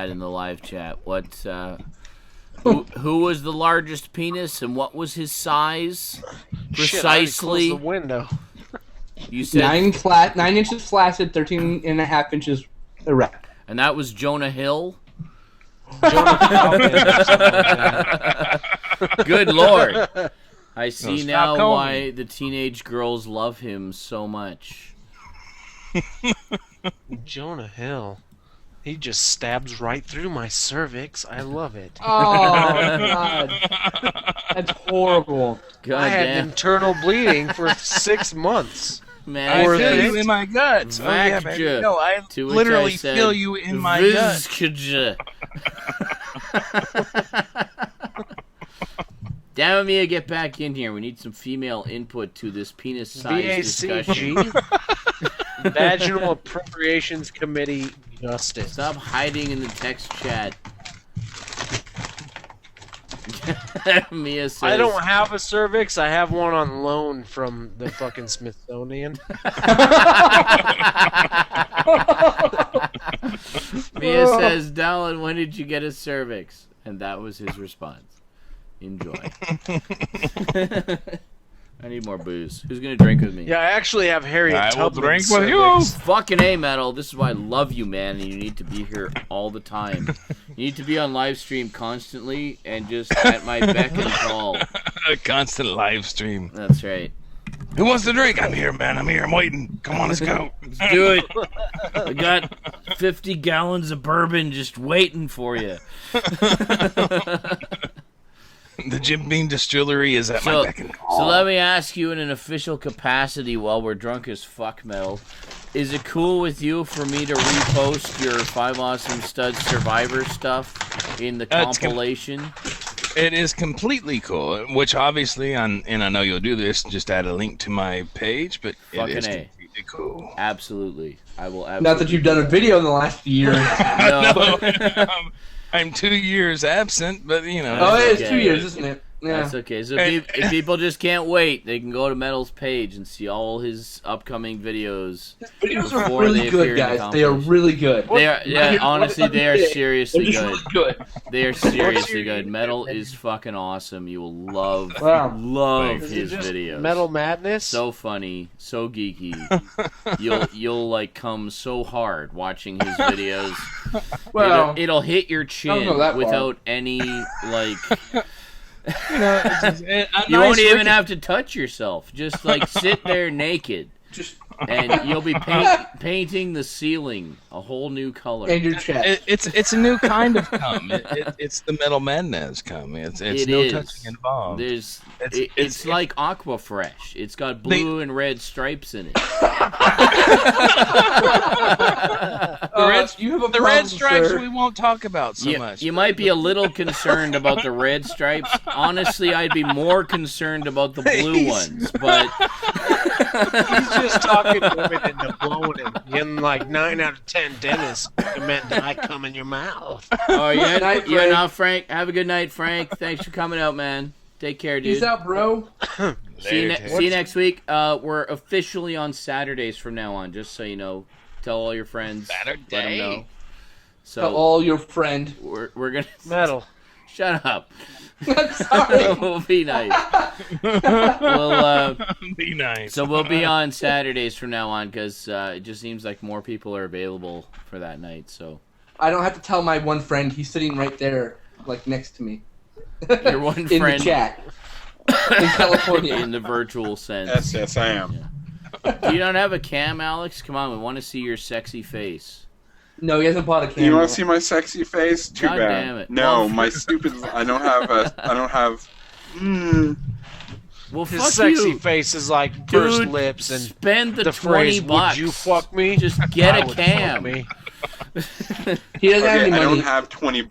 that in the live chat. Who was the largest penis and what was his size precisely? Shit, I already closed the window. You said 9 inches flaccid, 13.5 inches erect. And that was Jonah Hill? Good Lord. I see now why the teenage girls love him so much. Jonah Hill. He just stabs right through my cervix. I love it. Oh, God. That's horrible. I had internal bleeding for 6 months. Man, I feel you in my guts. Oh, yeah, baby. No, I literally feel you in my guts. Damn it, Mia, get back in here. We need some female input to this penis size discussion. Vaginal Appropriations Committee Justice. Stop hiding in the text chat. Mia says, I don't have a cervix. I have one on loan from the fucking Smithsonian. Mia says, Dallin, when did you get a cervix? And that was his response. Enjoy. I need more booze. Who's gonna drink with me? Yeah, I actually have Harriet I will Tubman's drink with you. Fucking A, Metal. This is why I love you, man, and you need to be here all the time. You need to be on live stream constantly and just at my beck and call. A constant live stream. That's right. Who wants to drink? I'm here, man. I'm here. I'm waiting. Come on, let's go. Let's do it. I got 50 gallons of bourbon just waiting for you. The Jim Beam Distillery is at my beck and call. So let me ask you in an official capacity while we're drunk as fuck, Metal. Is it cool with you for me to repost your 5 Awesome Studs Survivor stuff in the compilation? It is completely cool, which obviously, and I know you'll do this, just add a link to my page, but fucking it is A. completely cool. Absolutely. I will absolutely. Not that you've done a video in the last year. No. I'm 2 years absent, but you know. Oh, it's 2 years, isn't it? Yeah. That's okay. So if people just can't wait, they can go to Metal's page and see all his upcoming videos. His videos are really good, guys. They are really good. They are, yeah, honestly, they are seriously They're good. just really good. They are seriously good. Metal is fucking awesome. You will love his videos. Metal Madness. So funny, so geeky. You'll like come so hard watching his videos. Well, it'll hit your chin without any like. You know, you won't even have to touch yourself. Just like sit there naked, and you'll be painting the ceiling a whole new color. And your chest. It's a new kind of cum. It's the Metal Madness cum. It's no touching involved. It's like Aqua Fresh. It's got blue and red stripes in it. The red stripes we won't talk about so much. You might be a little concerned about the red stripes. Honestly, I'd be more concerned about the blue ones. But he's just talking women into blowing him. And like 9 out of 10 dentists recommend I come in your mouth. Oh yeah, now Frank. Have a good night, Frank. Thanks for coming out, man. Take care, dude. Peace out, bro. See you next week. We're officially on Saturdays from now on, just so you know. Tell all your friends. Saturday. Let them know. So tell all your friend. We're gonna Metal. Shut up. Sorry. We'll be nice. We'll be nice. So we'll be on Saturdays from now on because it just seems like more people are available for that night. So I don't have to tell my one friend. He's sitting right there, like next to me. Your one in friend the chat in California. In the virtual sense. Yes, I am. Yeah. Do you not have a cam, Alex? Come on, we want to see your sexy face. No, he hasn't bought a camera. You want to see my sexy face? Too God bad. Damn it. No, my stupid. I don't have. Well, his fuck sexy you. face is like pursed Dude, lips and spend the phrase, $20. Would you fuck me? Just get I a would cam. fuck me. He doesn't have any I money. don't have $20.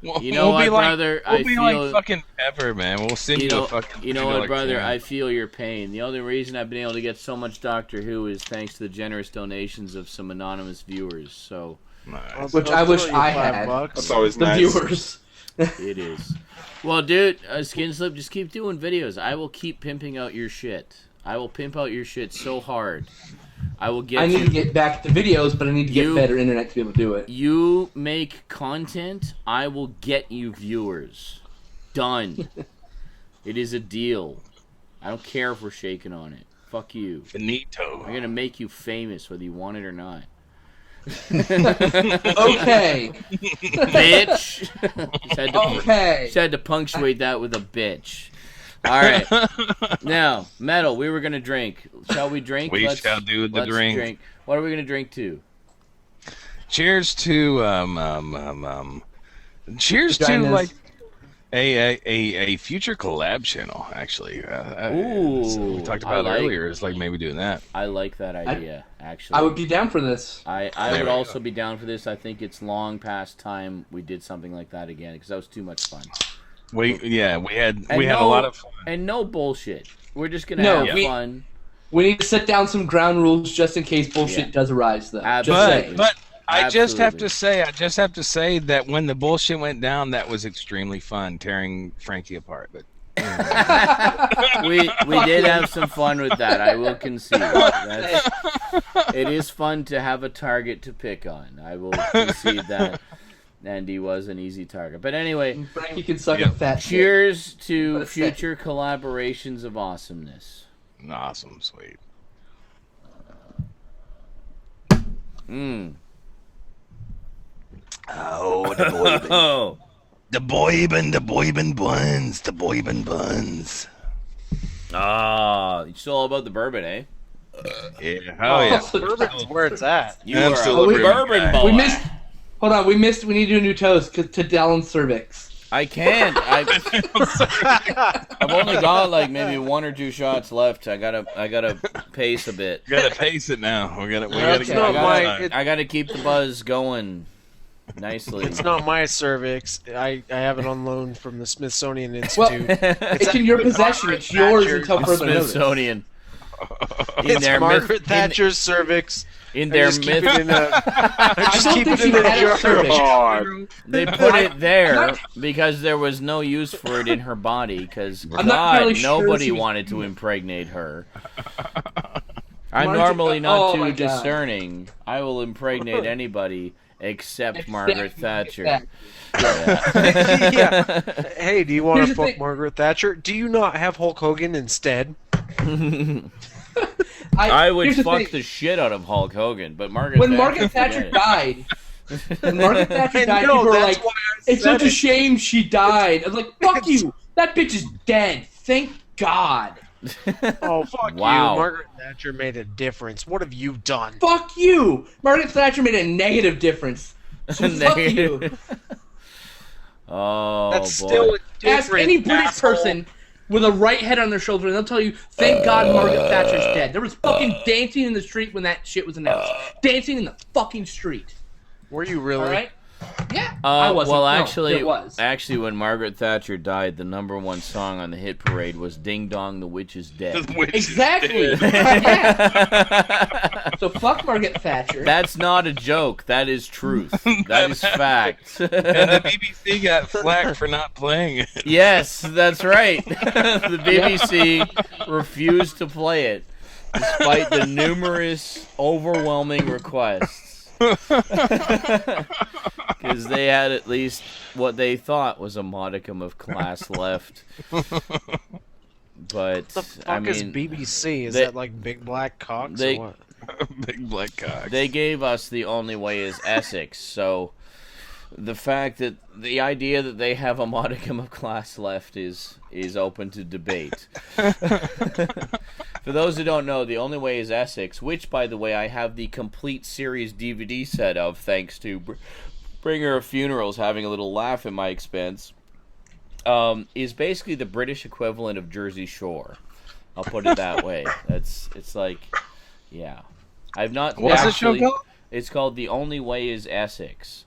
Yeah. You know what, brother? We'll be like fucking ever, man. We'll send you a fucking. You know what, brother? Cam. I feel your pain. The only reason I've been able to get so much Doctor Who is thanks to the generous donations of some anonymous viewers. So, nice. Which I wish I had. That's always the nice. viewers. It is. Well, dude, Skinslip, just keep doing videos. I will keep pimping out your shit. I will pimp out your shit so hard I will get I need you. to get back to videos, but I need to get You- better internet to be able to do it. You make content, I will get you viewers. Done. It is a deal. I don't care if we're shaking on it. Fuck you. Finito. I'm gonna make you famous whether you want it or not. Okay. Bitch. Okay. Just had to punctuate that with a bitch. Alright. Now, Metal, we were gonna drink. Shall we drink? We shall do the let's drink. What are we gonna drink to? Cheers to cheers to Vaginas. like a future collab channel. Actually, Ooh, we talked I about like- earlier. It's like maybe doing that. I like that idea, actually. I would be down for this. I There would we also go. be down for this. I think it's long past time we did something like that again because that was too much fun. We had And a lot of fun. And no bullshit. We're just gonna No, have we- fun. We need to set down some ground rules just in case bullshit Yeah. does arise, though. Absolutely. Just saying. But I just have Absolutely. to say that when the bullshit went down, that was extremely fun, tearing Frankie apart. But We did have some fun with that. I will concede. It is fun to have a target to pick on. I will concede that. And he was an easy target. But anyway, Frankie can suck Yeah. a fat shit. cheers to What a future collaborations of awesomeness. awesome, sweet. Mm. Oh, the boy, Oh. the boybin buns. Ah, it's still all about the bourbon, eh? Yeah, oh yeah. Bourbon's where it's at. You I'm are still a a bourbon bourbon guy. boy. We missed. Hold on, we need to do a new toast to Dallin Cervix. I can't. I've only got like maybe 1 or 2 shots left. I gotta pace a bit. We gotta pace it now. We gotta That's get not it my- done. it- I gotta keep the buzz going nicely. It's not my cervix. I have it on loan from the Smithsonian Well, Institute. it's in your possession. It's yours until further notice. Smithsonian. In It's their Margaret Thatcher's cervix. in I their just keep myth, it in a. I I just don't keep think it in she a had a jar. cervix. God. they put it there because there was no use for it in her body. Because I'm not really sure nobody she was- wanted to impregnate her. I'm Margaret- normally not oh my too God. discerning. I will impregnate anybody except Margaret Thatcher. Thatcher. Yeah. Hey, do you want Here's to the fuck thing. Margaret Thatcher? Do you not have Hulk Hogan instead? I would here's the fuck thing. the shit out of Hulk Hogan, but Margaret When Thatcher, Margaret Thatcher forget it. died, when Margaret Thatcher I died, know, people were that's like, why I "It's said such a it. shame she died." I was like, "Fuck you! That bitch is dead. Thank God." Oh, fuck Wow. you. Margaret Thatcher made a difference. What have you done? Fuck you! Margaret Thatcher made a negative difference. So fuck you. Oh, That's boy. still a Ask difference. any British asshole. person with a right head on their shoulder, and they'll tell you, "Thank God Margaret Thatcher's dead." There was fucking dancing in the street when that shit was announced. Dancing in the fucking street. Were you really? All right? Yeah, I wasn't. Well, No, actually, it was. when Margaret Thatcher died, the #1 song on the hit parade was "Ding Dong, the Witch is Dead." Exactly. Yeah. So fuck Margaret Thatcher. That's not a joke. That is truth. That is fact. And the BBC got flack for not playing it. Yes, that's right. The BBC refused to play it, despite the numerous, overwhelming requests. Because they had at least what they thought was a modicum of class left. But, What the fuck I is mean, BBC? Is they- that like Big Black Cocks they- or what? Big black cock. they gave us The Only Way is Essex, so the fact that the idea that they have a modicum of class left is open to debate. For those who don't know, The Only Way is Essex, which, by the way, I have the complete series DVD set of, thanks to Bringer of Funerals having a little laugh at my expense, is basically the British equivalent of Jersey Shore. I'll put it that way. It's like, yeah. I've not What's the show actually. called? It's called The Only Way is Essex.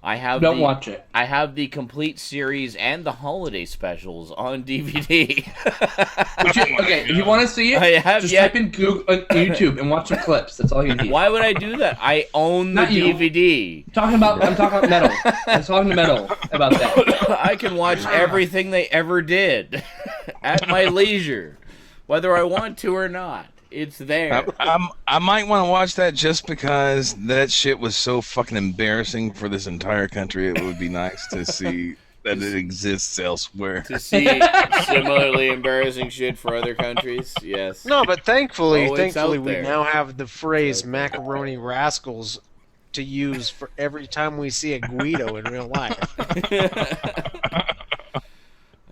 I have Don't watch it. I have the complete series and the holiday specials on DVD. Okay, if you want to see it, I have just yet- type in Google, YouTube and watch some clips. That's all you need. Why would I do that? I own the Not you. DVD. I'm talking about metal. I'm talking to metal about that. I can watch everything they ever did at my leisure, whether I want to or not. It's there. I might want to watch that just because that shit was so fucking embarrassing for this entire country. It would be nice to see that it exists elsewhere. To see similarly embarrassing shit for other countries, yes. No, but thankfully it's out we there. now have the phrase It's out there. macaroni rascals to use for every time we see a Guido in real life.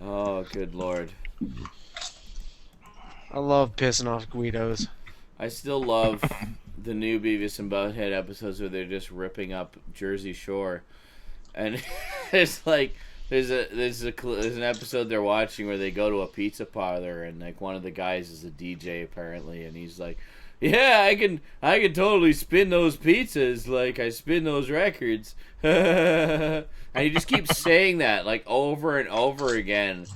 Oh, good lord. I love pissing off Guidos. I still love the new Beavis and Butthead episodes where they're just ripping up Jersey Shore. And it's like there's an episode they're watching where they go to a pizza parlor and like one of the guys is a DJ apparently, and he's like, "Yeah, I can totally spin those pizzas like I spin those records." And he just keeps saying that like over and over again.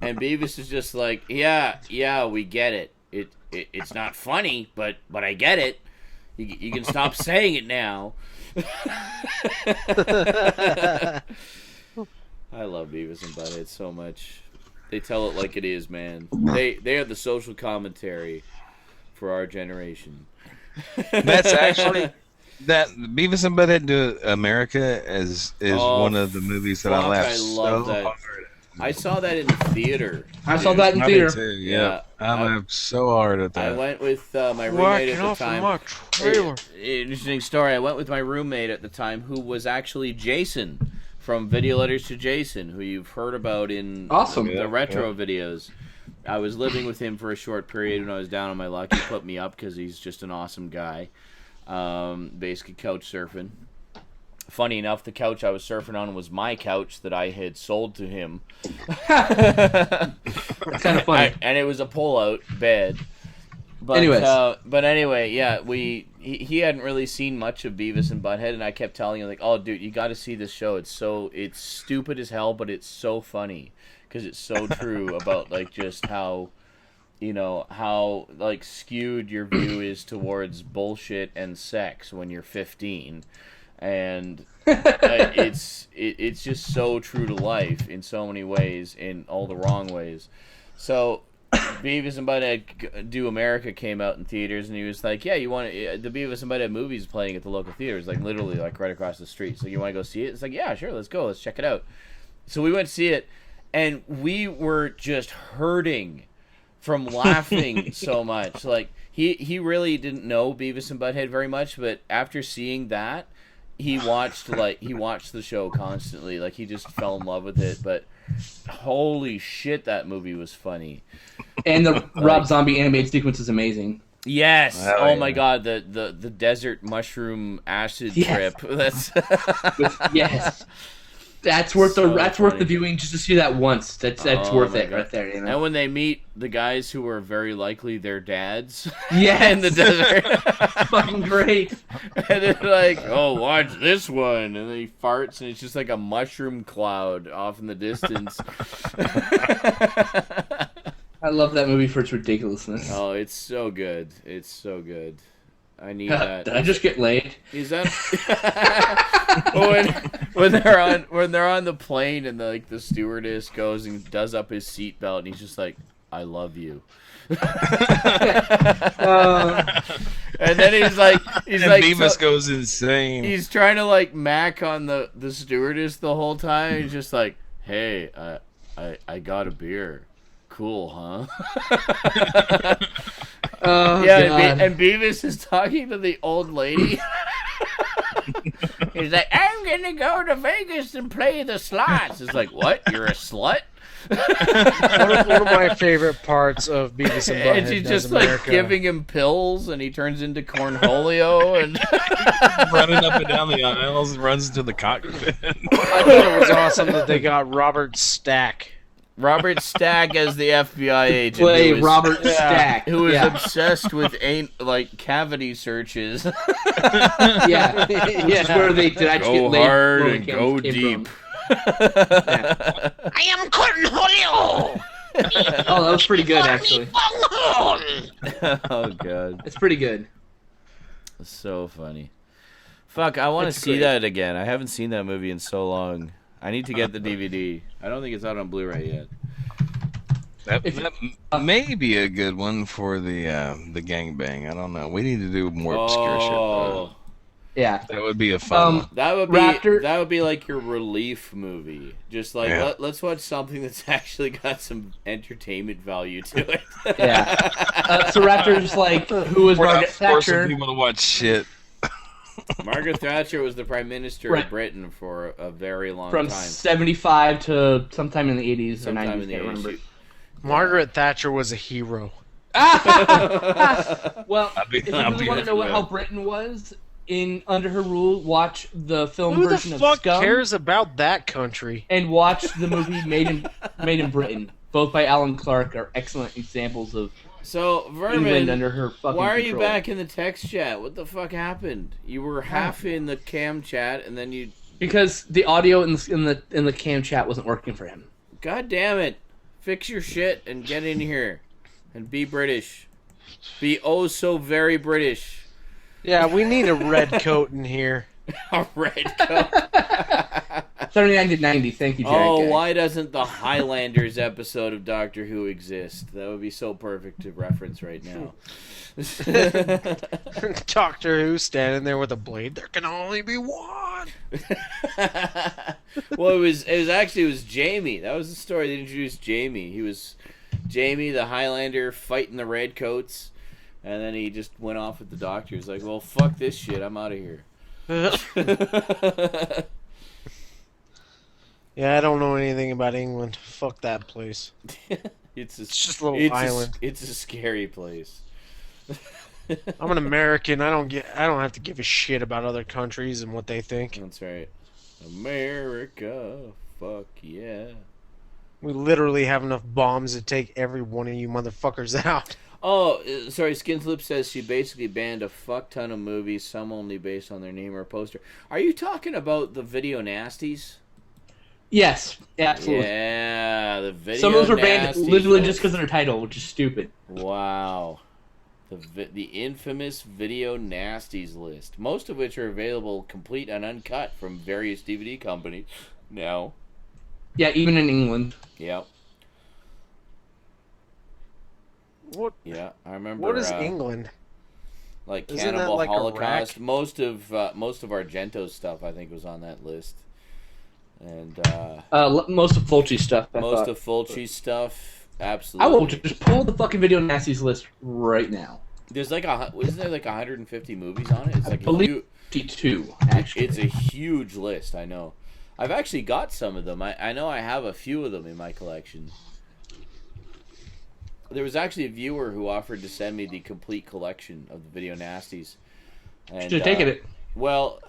And Beavis is just like, "Yeah, we get it. It's not funny, but I get it. You can stop saying it now." I love Beavis and Butthead so much. They tell it like it is, man. They are the social commentary for our generation. That's actually that Beavis and Butthead Do America is one of the movies that I fuck, laughed I love so that. hard. I saw that in the theater. I saw that in theater. Too, yeah. I laughed so hard at I that. went with my roommate at the time. my trailer. Interesting story. I went with my roommate at the time, who was actually Jason from Video Letters to Jason, who you've heard about in Awesome. the retro videos. I was living with him for a short period when I was down on my luck. He put me up because he's just an awesome guy. Basically couch surfing. Funny enough, the couch I was surfing on was my couch that I had sold to him. It's kind of funny. And it was a pull-out bed. But, Anyways. yeah, he hadn't really seen much of Beavis and Butthead, and I kept telling him, like, "Oh, dude, you got to see this show. It's stupid as hell, but it's so funny because it's so true about like just how like skewed your view is towards bullshit and sex when you're 15." And it's just so true to life in so many ways, in all the wrong ways. So Beavis and Butthead Do America came out in theaters, and he was like, "Yeah, you want the Beavis and Butthead movie's playing at the local theaters, like literally like right across the street. So you want to go see it?" It's like, "Yeah, sure, let's go, let's check it out." So we went to see it, and we were just hurting from laughing so much. Like he really didn't know Beavis and Butthead very much, but after seeing that, he watched the show constantly. Like he just fell in love with it. But holy shit, that movie was funny. And the Rob Zombie animated sequence is amazing. Yes. Hell oh yeah. my god, the desert mushroom acid Yes. trip. That's Yes. That's worth So worth funny. the viewing just to see that once. That's Oh worth my it God. right there. You know? And when they meet the guys who are very likely their dads Yes. in the desert. Fucking great. And they're like, "Oh, watch this one," and then he farts, and it's just like a mushroom cloud off in the distance. I love that movie for its ridiculousness. Oh, it's so good. It's so good. I need that. Did I just get laid? Is that when they're on the plane and the stewardess goes and does up his seatbelt and he's just like, "I love you." And then he's like Beavis goes insane. he's trying to like mac on the stewardess the whole time. He's just like, "Hey, I got a beer. Cool, huh?" Oh, Yeah, God. and Beavis is talking to the old lady. He's like, "I'm gonna go to Vegas and play the slots." It's like, "What? You're a slut?" One of my favorite parts of Beavis and Butthead And she's Does just like America. giving him pills, and he turns into Cornholio, and Running up and down the aisles and runs into the cockpit. I thought it was awesome that they got Robert Stack. Robert Stack as the FBI agent. Play who is- Robert Stack. Who is yeah. obsessed with cavity searches. Yeah. Which is where they did actually Go get laid hard before and it go came deep. from. I am Cornholio. Oh, that was pretty good, actually. Oh god, It's pretty good. so funny. Fuck, I want to It's see great. that again. I haven't seen that movie in so long. I need to get the DVD. I don't think it's out on Blu-ray yet. That, If- that may be a good one for the gangbang. I don't know. We need to do more obscure shit. Oh, Yeah. That would be a fun one. that would Raptor- be like your relief movie. Just like Yeah. let's watch something that's actually got some entertainment value to it. Yeah. So Raptor's like, who was We're Margaret not forcing Thatcher? people to watch shit. Margaret Thatcher was the prime minister Right. of Britain for a very long From time. 75 to sometime in the 80s or Sometime 90s, in the can't 80s. remember. Margaret Thatcher was a hero. Well, I'll be- if you I'll really be want to know with how that. Britain was under her rule, watch the film Who the version of fuck Scum cares about that country? and watch the movie Made in Britain. Both by Alan Clark are excellent examples of So, England Vermin, under her fucking why are control. you back in the text chat? What the fuck happened? You were half in the cam chat, and then you... Because the audio in the cam chat wasn't working for him. God damn it. Fix your shit and get in here. And be British. Be oh so very British. Yeah, we need a red coat in here. A red coat. 79 to 90. Thank you, Jack. Oh, why doesn't the Highlanders episode of Doctor Who exist? That would be so perfect to reference right now. Doctor Who standing there with a blade. There can only be one. Well, it was Jamie. That was the story that introduced Jamie. He was Jamie, the Highlander, fighting the Redcoats, and then he just went off with the Doctor. He's like, "Well, fuck this shit. I'm out of here." Yeah, I don't know anything about England. Fuck that place. It's just a little island. It's a scary place. I'm an American. I don't have to give a shit about other countries and what they think. That's right. America, fuck yeah. We literally have enough bombs to take every one of you motherfuckers out. Oh, sorry. Skinflip says she basically banned a fuck ton of movies, some only based on their name or poster. Are you talking about the video nasties? Yes, absolutely. Yeah, the video. Some of those were banned nasties. literally just because of their title, which is stupid. Wow. The infamous video nasties list, most of which are available complete and uncut from various DVD companies now. Yeah, even in England. Yep. What? Yeah, I remember. What is England? Like Isn't that Cannibal like Holocaust. Iraq? Most of Argento's stuff, I think, was on that list. And Most of Fulci's stuff. I most thought. of Fulci's stuff, I absolutely. will just pull the fucking video nasties list right now. There's like isn't there like 150 movies on it? It's like a believe- huge, 52, actually. it's a huge list. I know. I've actually got some of them. I know I have a few of them in my collection. There was actually a viewer who offered to send me the complete collection of the video nasties. And, Should have taken it. Well,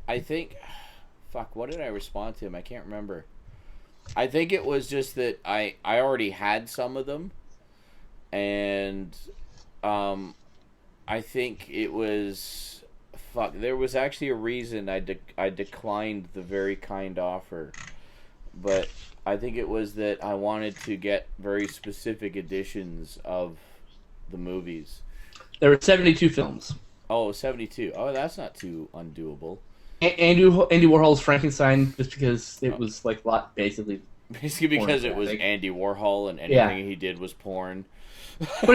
I think... Fuck, what did I respond to him? I can't remember. I think it was just that I already had some of them. And I think it was... Fuck, there was actually a reason I declined the very kind offer. But I think it was that I wanted to get very specific editions of the movies. There were 72 films. Oh, 72. Oh, that's not too undoable. Andy Warhol's Frankenstein, just because it was like a lot, basically. Basically because it was Pornographic. Andy Warhol and anything he did was porn. But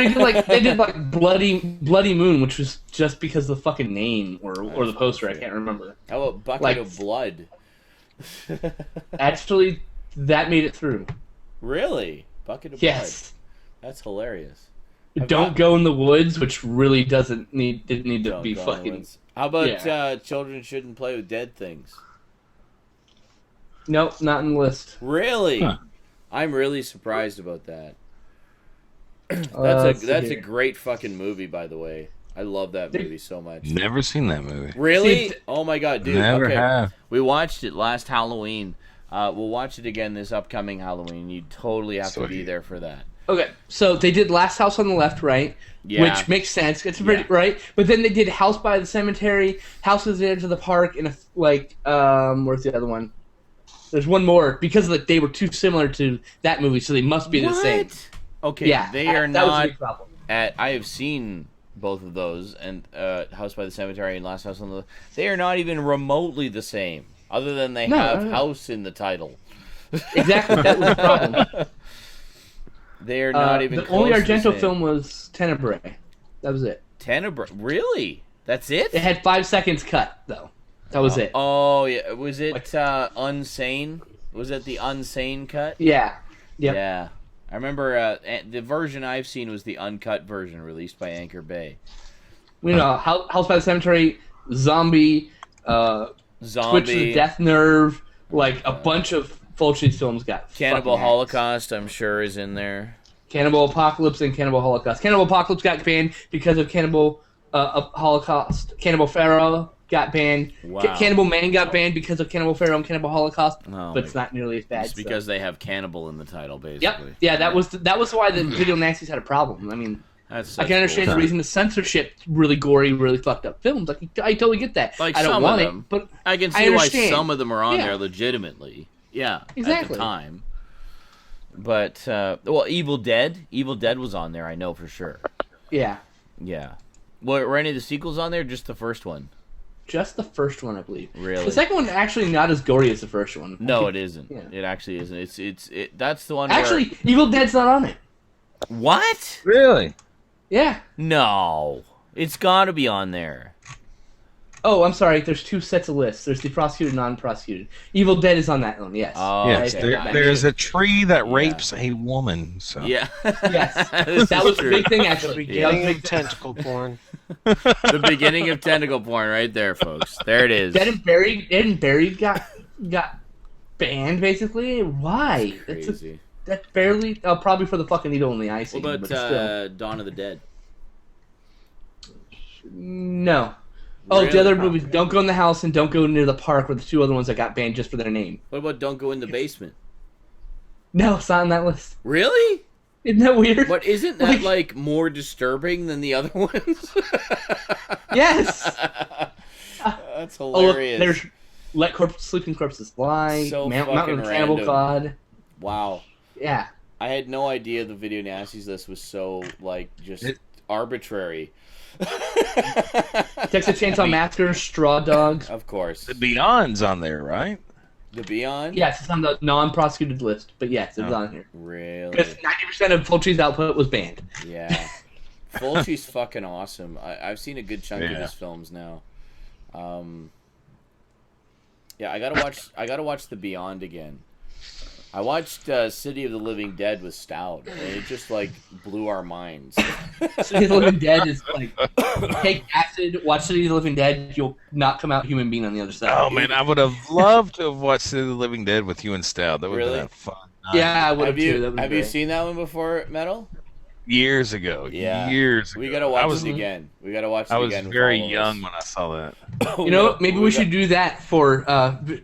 they did like Bloody Moon, which was just because of the fucking name or the poster. I can't remember. How about Bucket Like- of Blood? Actually, that made it through. Really? Bucket of Yes. Blood? That's hilarious. Don't Go in the Woods, which really didn't need to Don't be go on fucking. ones. How about Yeah. Children Shouldn't Play with Dead Things? Nope, not in the list. Really? Huh. I'm really surprised about that. Let's see That's a here. great fucking movie, by the way. I love that movie so much. Never seen that movie. Really? See, Oh my god, dude. Never okay. have. We watched it last Halloween. We'll watch it again this upcoming Halloween. You totally have to be Sweet. there for that. Okay, so they did Last House on the Left, right? Yeah. Which makes sense. It's pretty right. But then they did House by the Cemetery, House at the Edge of the Park, and where's the other one? There's one more because they were too similar to that movie, so they must be the same. Okay, Yeah, they are that was a not big problem. I have seen both of those, and House by the Cemetery and Last House on the Left. They are not even remotely the same, other than they have no. house in the title. Exactly, that was the problem. They're not even the close only to the Argento same. film was Tenebrae. That was it. Tenebrae. Really? That's it? It had 5 seconds cut though. That was it. Oh yeah. Was it Unsane? Was it the Unsane cut? Yeah. Yep. Yeah. I remember the version I've seen was the uncut version released by Anchor Bay. We know House by the Cemetery, Zombie, Twitch of the Death Nerve, like a bunch of Fulci's films got Cannibal fucking Holocaust, I'm sure, is in there. Cannibal Apocalypse and Cannibal Holocaust. Cannibal Apocalypse got banned because of Cannibal Holocaust. Cannibal Pharaoh got banned. Wow. Cannibal Man got banned because of Cannibal Pharaoh and Cannibal Holocaust, Oh, but it's not nearly as bad. It's because they have cannibal in the title, Yep. basically. Yeah, that was why the Video Nasties had a problem. I mean, That's I can understand the reason the censorship really gory, really fucked up films. I totally get that. Like I don't some want of them. it, but I can I see why understand. some of them are on Yeah. there legitimately. Yeah, at Exactly. the time. But, well, Evil Dead. Evil Dead was on there, I know for sure. yeah, Yeah. Were any of the sequels on there, or just the first one? just the first one, I believe. Really? The second one actually not as gory as the first one. No, it isn't. Yeah. It actually isn't. That's the one Actually, Evil Dead's not on it. where... What? Really? Yeah. No. It's got to be on there. Oh, I'm sorry. There's 2 sets of lists. There's the prosecuted, non-prosecuted. Evil Dead is on that one. Yes. Oh, Yes, okay. there's a tree that rapes a woman. So Yeah. Yes. This That is was the true. big thing, actually. Yeah. That was Beginning big of tentacle porn. The beginning of tentacle porn right there, folks. There it is. Dead and Buried got banned, basically. Why? Crazy. That's barely... probably for the fucking needle in the eye scene. What but about still. Dawn of the Dead? No. Oh, Really? the other movies. Don't Go in the House and Don't Go Near the Park were the 2 other ones that got banned just for their name. What about Don't Go in the Basement? No, it's not on that list. Really? Isn't that weird? But isn't that like more disturbing than the other ones? Yes. That's Oh, look, hilarious. there's Let Sleeping Corpses Fly, So Mountain fucking of Cannibal random. God. Wow. Yeah. I had no idea the Video Nasties list was so like just arbitrary. Texas Chainsaw Massacre, Straw Dogs. Of course. the Beyond's on there, right? The Beyond? Yes, it's on the non-prosecuted list, but yes, it's on here. Really? Because 90% of Fulci's output was banned. Yeah. Fulci's fucking awesome. I've seen a good chunk of Yeah. his films now. Yeah, I gotta watch The Beyond again. I watched City of the Living Dead with Stout, and it just like blew our minds. City of the Living Dead is like, take acid, watch City of the Living Dead, you'll not come out human being on the other side. Oh man, I would have loved to have watched City of the Living Dead with you and Stout. That would have Really? been a fun night. Yeah, I would Have have too. That was you great. seen that one before, Metal? Years ago. Yeah. Years ago. We gotta watch it again. We gotta watch it I was again. with very all of young us. when I saw that. You know what? Maybe we should do that for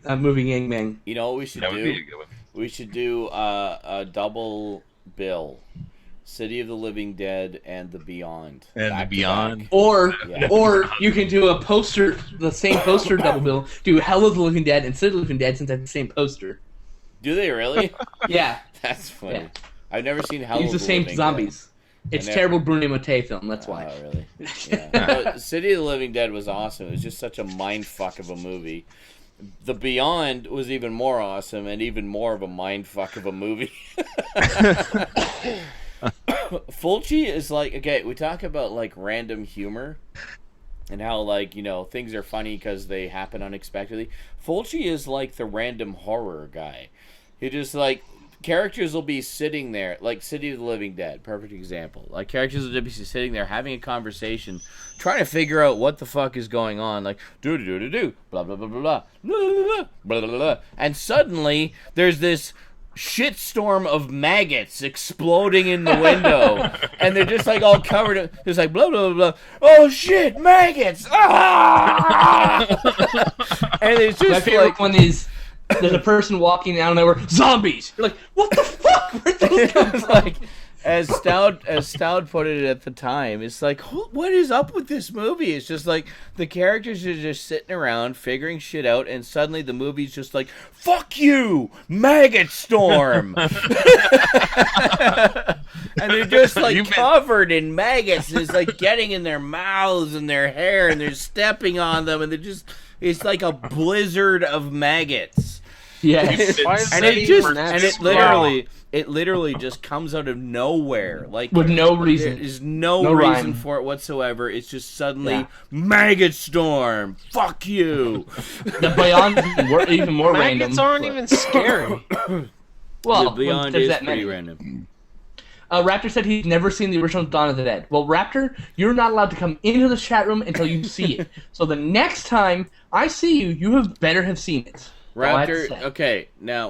moving Yang Bang. You know what we should That would do? be a good one. We should do a double bill: City of the Living Dead and The Beyond. And Back The to Beyond. back. Or or you can do a poster, the same poster double bill. Do Hell of the Living Dead and City of the Living Dead since they have the same poster. Do they really? Yeah, That's funny. Yeah. I've never seen Hell use of the same Living zombies. It's never- terrible Bruno Mattei film. That's Dead. why. Oh, really? Yeah. But City of the Living Dead was awesome. It was just such a mind fuck of a movie. The Beyond was even more awesome and even more of a mind fuck of a movie. Fulci is like, okay, we talk about like random humor and how like, you know, things are funny because they happen unexpectedly. Fulci is like the random horror guy. He just like, characters will be sitting there, like City of the Living Dead, perfect example. Like characters will be sitting there having a conversation, trying to figure out what the fuck is going on. Like do blah blah blah blah blah blah blah blah blah, and suddenly there's this shitstorm of maggots exploding in the window, and they're just like all covered in, there's like blah blah blah blah. Oh shit, maggots! Ah! And it's My just favorite like. one is there's a person walking out and there were zombies. You're like, what the fuck? Where'd those come It's from? like, as Stout put it at the time, it's like, what is up with this movie? It's just like the characters are just sitting around figuring shit out, and suddenly the movie's just like, fuck you, maggot storm, and they're just like covered in maggots, and it's like getting in their mouths and their hair, and they're stepping on them, and they're just, it's like a blizzard of maggots. Yes. Why is And that it just even and it literally just comes out of nowhere, like With no reason. There is no No reason rhyme. for it whatsoever. It's just suddenly Yeah. maggot storm. Fuck you. The Beyond is even more random. Maggots aren't but- even scary. Well, The Beyond there's is that pretty many. random. Raptor said he's never seen the original Dawn of the Dead. Well, Raptor, you're not allowed to come into the chat room until you see it. So the next time I see you, you have better have seen it. All I have to Raptor. say. Okay, now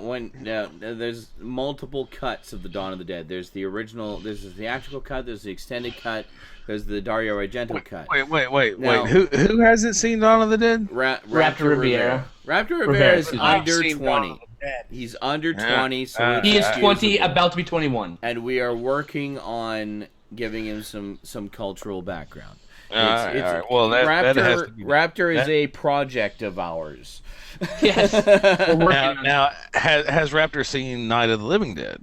there's multiple cuts of the Dawn of the Dead. There's the original. There's the theatrical cut. There's the extended cut. There's the Dario Argento cut. Wait. Now- Who hasn't seen Dawn of the Dead? Raptor Rivera. Raptor Rivera Rivera, is excuse me. I've under seen 20. Dawn of the Dead. He's under Yeah. 20, so He is it's 20, excusable. about to be 21. And we are working on giving him some cultural background. All right. Well, that Raptor, has to be Raptor is that- a project of ours. Yes. We're working on it. now has Raptor seen Night of the Living Dead?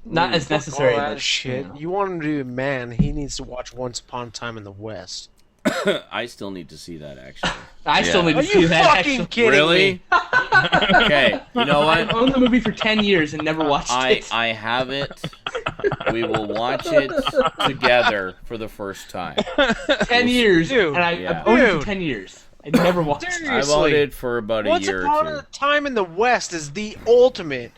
Not as Fuck all necessary. that but, shit. you know. You want him to be a man, he needs to watch Once Upon a Time in the West. I still need to see that, actually. I still need to Are see you that. fucking Actually. kidding Really? me? Okay, you know I've what? owned the movie for 10 years and never watched it. I have it. We will watch it together for the first time. 10 years, Dude. and Yeah. I've owned it Dude. for 10 years. I never watched it. Seriously. I've owned it for about a Once year Upon or a two. Time in the West is the ultimate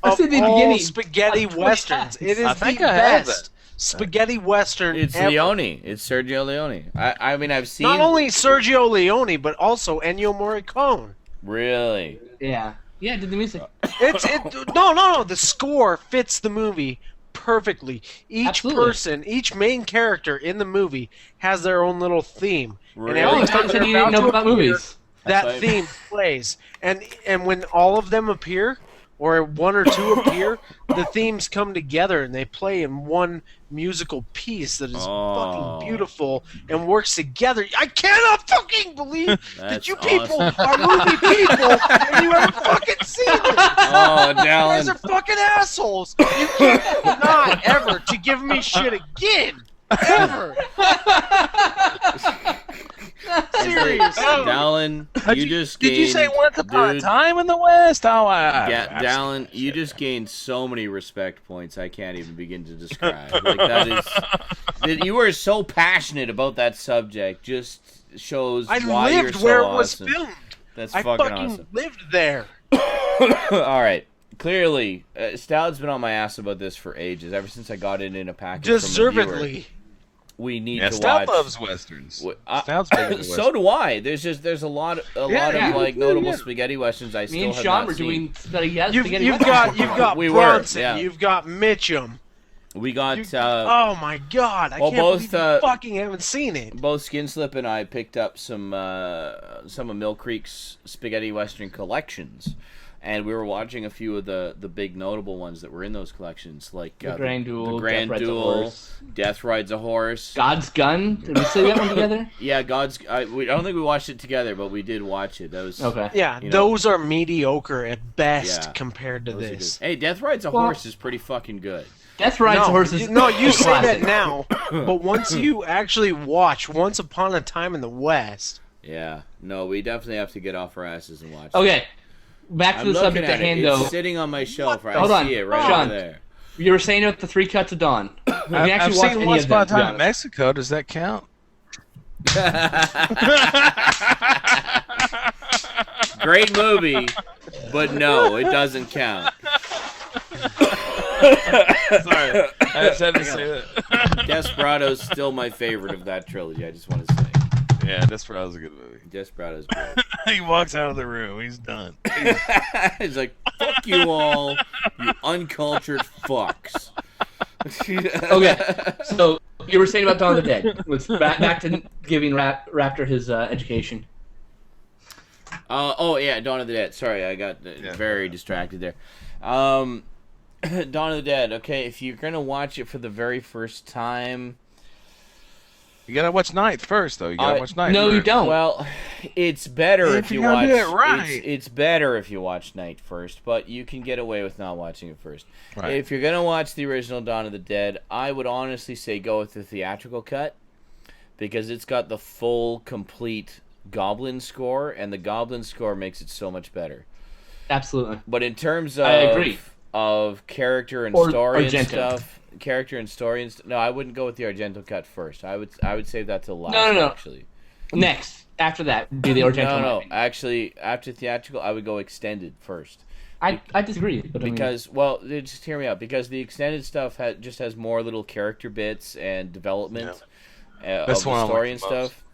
of said the all beginning, spaghetti like 20 westerns. times. It is I the think I have best spaghetti western It's ever. Leone. It's Sergio Leone. I mean, I've seen. Not only Sergio Leone, but also Ennio Morricone. Really. Yeah. Yeah, I did the music. No. The score fits the movie perfectly. Each Absolutely. person, each main character in the movie has their own little theme. Really? And Oh, every you time said they're you didn't know to about appear, movies. that That's theme plays. And when all of them appear, or one or two appear, the themes come together and they play in one musical piece that is Oh. fucking beautiful and works together. I cannot fucking believe that That's you people awesome. are movie people and you haven't fucking seen it. Oh, You guys are Dallin. fucking assholes. You cannot ever to give me shit again. Ever. Seriously. Dallin, you just gained. Did you say Once Upon a dude, Time in the West? Oh, Dallin, you just gained so many respect points I can't even begin to describe. Like that you are so passionate about that subject. Just shows I why you're lived so where it awesome. was filmed. That's I fucking fucking awesome. lived there. All right. Clearly, Stoud's been on my ass about this for ages. Ever since I got it in a package from a viewer. Deservedly. We need Yeah, to Stout watch. loves westerns. Stout's big into So do I. There's a lot of like notable spaghetti westerns I Me still and have Sean not were seen. doing spaghetti. You've got We were, Bronson. yeah. You've got Mitchum. We got Oh my god! I well, can't both, believe you fucking haven't seen it. both Skinslip and I picked up some of Mill Creek's spaghetti western collections, and we were watching a few of the big notable ones that were in those collections, like The Grand Duel, the Grand Death Rides a Duel, Horse. Death Rides a Horse. God's Gun. Did we say that one together? Yeah, I don't think we watched it together, but we did watch it. That was Okay. Yeah, you know. those are mediocre at best Yeah, compared to those are this. good. Hey, Death Rides a Well- Horse is pretty fucking good. Death Rides a Horse is you say classic. that now, but once you actually watch Once Upon a Time in the West, Yeah, no, we definitely have to get off our asses and watch. it. Okay. Back to I'm the looking subject at at it. hand, It's though. sitting on my shelf. I Hold on. see it right Sean. over there. You were saying about the 3 cuts of Dawn. Have you I've actually watched seen any Once of Upon a them, to be Time in honest? Mexico. Does that count? Great movie, but no, it doesn't count. Sorry, I just had to say that. Desperado's still my favorite of that trilogy. I just want to say, Yeah, Desperado's a good movie. Desperado's great. He walks out of the room. He's done. He's like, "Fuck you all, you uncultured fucks." Okay, so you were saying about Dawn of the Dead. Let's back to giving Raptor his education. Oh yeah, Dawn of the Dead. Sorry, I got very distracted there. Dawn of the Dead. Okay, if you're gonna watch it for the very first time, You gotta watch Night first, though. You gotta watch Night. No, you first. don't. well, it's better If if you're you gonna watch. do it right. It's better if you watch Night first, but you can get away with not watching it first. Right. If you're gonna watch the original Dawn of the Dead, I would honestly say go with the theatrical cut because it's got the full, complete Goblin score, and the Goblin score makes it so much better. Absolutely. But in terms I agree. of character and Or story and Argento. stuff, no, I wouldn't go with the Argento cut first. I would save that till last. No. Actually, Next, after that, do the Argento. no. movie. Actually, after theatrical, I would go extended first. I disagree. But Because, well, just hear me out. Because the extended stuff just has more little character bits and development of That's the one I like story the and stuff.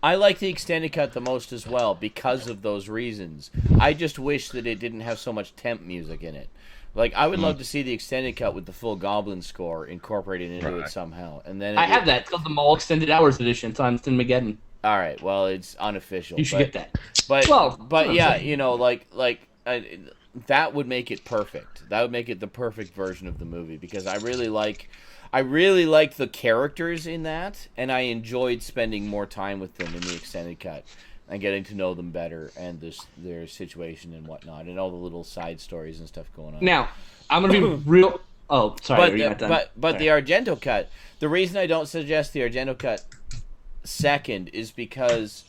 I like the extended cut the most as well because of those reasons. I just wish that it didn't have so much temp music in it. Like, I would love to see the extended cut with the full Goblin score incorporated into it somehow. And then I have that. It's called the Mall Extended Hours Edition. It's on Cinemageddon. All right, well, it's unofficial. You should get that. But Well, but that's yeah, what I'm you know, that would make it perfect. That would make it the perfect version of the movie because I really like the characters in that, and I enjoyed spending more time with them in the extended cut and getting to know them better and their situation and whatnot, and all the little side stories and stuff going on. Now, I'm gonna be real. Oh, sorry. But you're not done. but the Sorry. Argento cut. The reason I don't suggest the Argento cut second is because,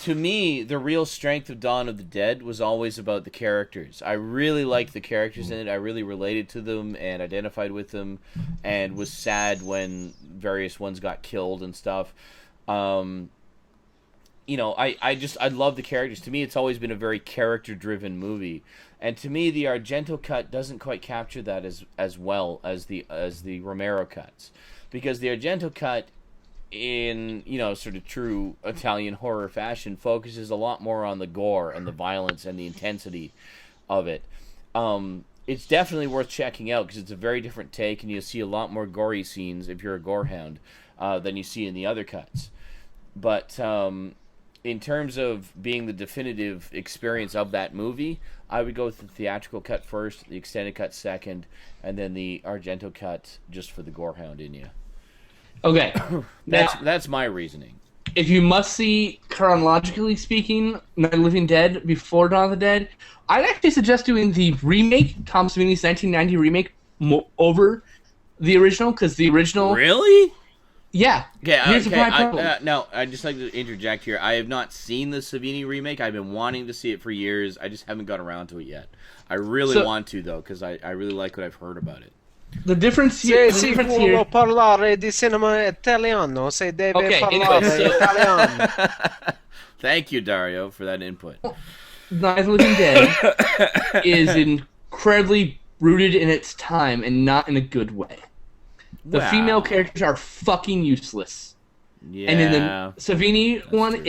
to me, the real strength of Dawn of the Dead was always about the characters. I really liked the characters in it. I really related to them and identified with them, and was sad when various ones got killed and stuff. You know, I love the characters. To me, it's always been a very character-driven movie, and to me, the Argento cut doesn't quite capture that as well as the Romero cuts, because the Argento cut, in, you know, sort of true Italian horror fashion, focuses a lot more on the gore and the violence and the intensity of it. It's definitely worth checking out because it's a very different take, and you'll see a lot more gory scenes if you're a gorehound than you see in the other cuts. But in terms of being the definitive experience of that movie, I would go with the theatrical cut first, the extended cut second, and then the Argento cut just for the gorehound in you. Okay. That's my reasoning. If you must see, chronologically speaking, Night of the Living Dead before Dawn of the Dead, I'd actually suggest doing the remake, Tom Savini's 1990 remake, over the original, because the original... Really? Yeah. Here's my problem. No, I'd just like to interject here. I have not seen the Savini remake. I've been wanting to see it for years. I just haven't got around to it yet. I really want to, though, because I really like what I've heard about it. The difference here... Se si vuole parlare di cinema italiano, se deve parlare anyway, italiano. Thank you, Dario, for that input. Night of the Living Dead is incredibly rooted in its time and not in a good way. The female characters are fucking useless. Yeah. And in the Savini one,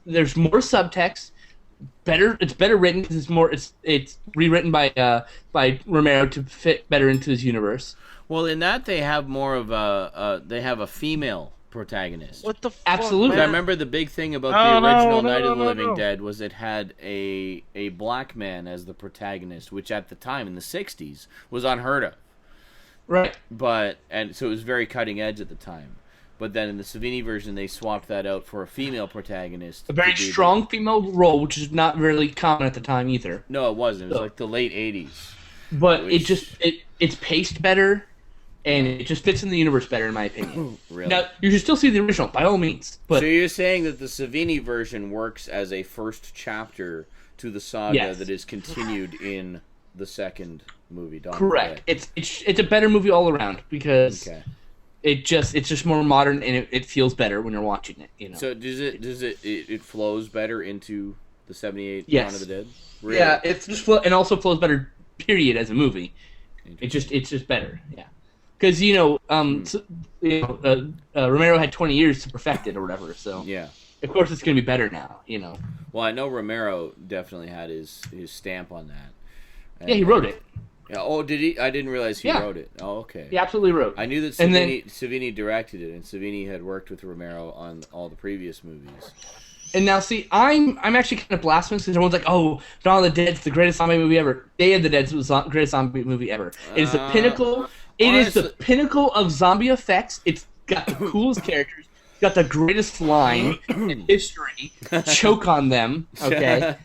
there's more subtext. It's better written because it's rewritten by Romero to fit better into his universe. Well, in that they have more of a female protagonist. What the fuck? Absolutely. I remember the big thing about the original Night of the Living Dead was it had a black man as the protagonist, which at the time in the 60s was unheard of. Right. And so it was very cutting edge at the time. But then in the Savini version, they swapped that out for a female protagonist. A very strong female role, which is not really common at the time either. No, it wasn't. It was like the late 80s. But it's paced better, and it just fits in the universe better, in my opinion. Really? Now, you should still see the original, by all means. But so you're saying that the Savini version works as a first chapter to the saga that is continued in the second movie, Dawn of the Dead. Correct. It's a better movie all around because it's just more modern and it feels better when you're watching it. You know. So it flows better into the 78 Yes. Dawn of the Dead? Really? Yeah, it's just and also flows better. Period as a movie, it's just better. Yeah, because Romero had 20 years to perfect it or whatever. So yeah, of course it's gonna be better now. You know. Well, I know Romero definitely had his stamp on that. And, yeah, he wrote it. Yeah. Oh, did he? I didn't realize he wrote it. Oh, okay. He absolutely wrote. I knew that Savini directed it, and Savini had worked with Romero on all the previous movies. And now, see, I'm actually kind of blasphemous because everyone's like, "Oh, Dawn of the Dead's the greatest zombie movie ever." Day of the Dead's the greatest zombie movie ever. It is the pinnacle. It is the pinnacle of zombie effects. It's got the coolest characters. It's got the greatest line in history. Choke on them. Okay.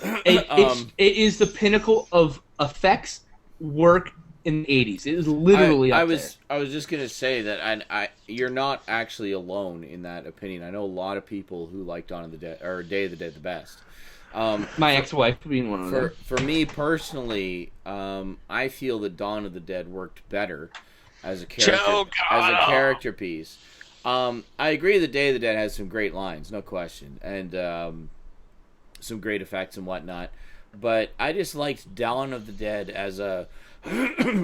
It is the pinnacle of effects work in the 80s. It is literally I was just gonna say that you're not actually alone in that opinion. I know a lot of people who like Dawn of the Dead or Day of the Dead the best. My ex-wife being one of them. For me personally, I feel that Dawn of the Dead worked better as a character piece. I agree that Day of the Dead has some great lines, no question, and some great effects and whatnot. But I just liked Dawn of the Dead as a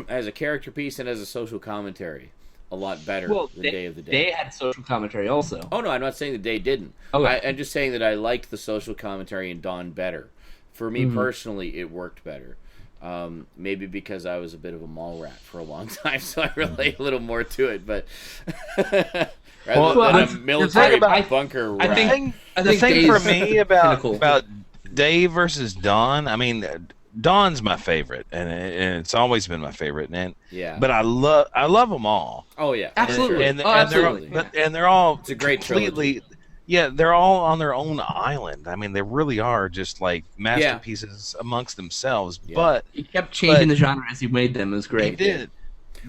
as a character piece and as a social commentary a lot better than Day of the Dead. They had social commentary also. Oh no, I'm not saying that they didn't. Okay. I'm just saying that I liked the social commentary in Dawn better. For me personally, it worked better. Maybe because I was a bit of a mall rat for a long time, so I relate a little more to it. But rather than a military bunker rat. The thing for me about Day versus Dawn, I mean, Dawn's my favorite, and it's always been my favorite. But I love them all. Oh yeah, absolutely. And they're all it's a great completely. Trilogy. Yeah, they're all on their own island. I mean, they really are just like masterpieces amongst themselves. Yeah. But he kept changing the genre as he made them. It was great. He did.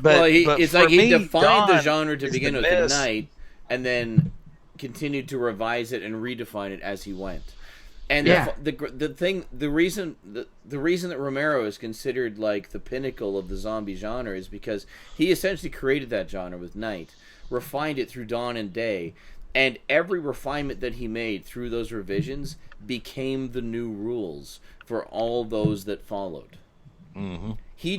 It's like he defined the genre to begin with at night, and then continued to revise it and redefine it as he went. And the reason that Romero is considered like the pinnacle of the zombie genre is because he essentially created that genre with Night, refined it through Dawn and Day. And every refinement that he made through those revisions became the new rules for all those that followed. Mm-hmm. He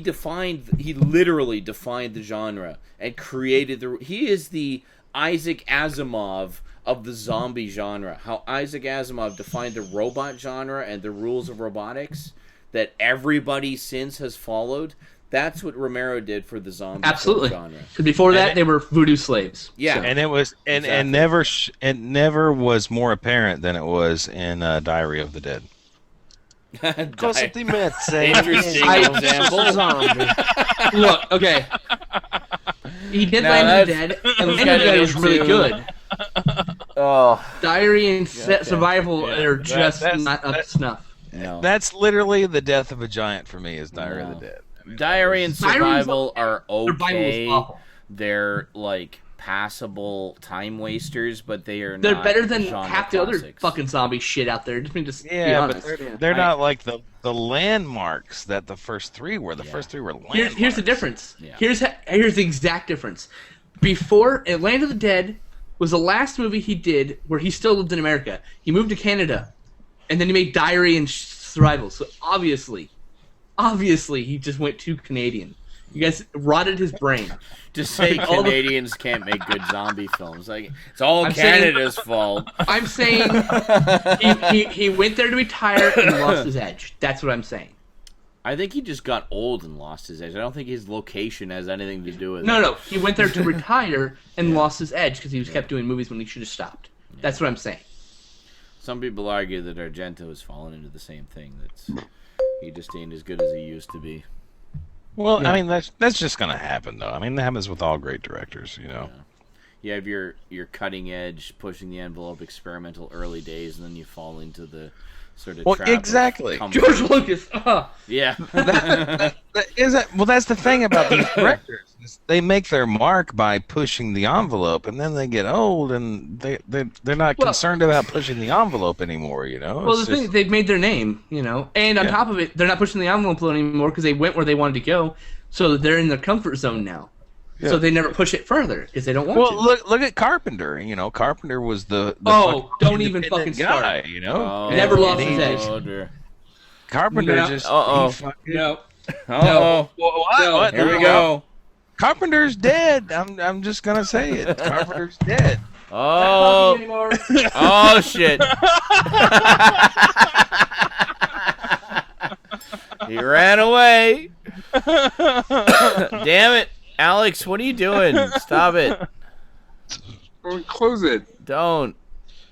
literally defined the genre and created he is the Isaac Asimov of the zombie genre. How Isaac Asimov defined the robot genre and the rules of robotics that everybody since has followed. That's what Romero did for the zombie genre. Because before that, they were voodoo slaves. Yeah, so. And it was and never was more apparent than it was in Diary of the Dead. Interesting example. Look, okay. He did Land of the Dead, and Land of the Dead was really good. Diary and Survival are just not up to snuff. No. That's literally the death of a giant for me. Is Diary of the Dead. Diary and Survival are okay. They're like passable time wasters, but they're better than classics. half the other fucking zombie shit out there. Just be honest. But they're not like the landmarks that the first three were. The first three were landmarks. Here's the difference. Yeah. Here's the exact difference. Before Land of the Dead was the last movie he did where he still lived in America. He moved to Canada, and then he made Diary and Survival. So obviously, he just went too Canadian. You guys rotted his brain. To say Canadians can't make good zombie films, like it's all Canada's fault. I'm saying he went there to retire and lost his edge. That's what I'm saying. I think he just got old and lost his edge. I don't think his location has anything to do with it. No. He went there to retire and lost his edge because he kept doing movies when he should have stopped. Yeah. That's what I'm saying. Some people argue that Argento has fallen into the same thing. He just ain't as good as he used to be. Well, I mean, that's just going to happen, though. I mean, that happens with all great directors, you know. You have your cutting edge, pushing the envelope, experimental early days, and then you fall into the sort of trap exactly. George Lucas. Yeah. That's the thing about these directors. They make their mark by pushing the envelope, and then they get old, and they're not concerned about pushing the envelope anymore, you know? Well, thing, they've made their name, you know? And on top of it, they're not pushing the envelope anymore because they went where they wanted to go, so they're in their comfort zone now. Yeah. So they never push it further because they don't want to. Well, look at Carpenter. You know, Carpenter was the don't even fucking guy, start. You know, never lost his edge. Carpenter No. What? Here we go. Carpenter's dead. I'm just gonna say it. Carpenter's dead. Oh. Oh shit. He ran away. Damn it. Alex, what are you doing? Stop it. Close it. Don't.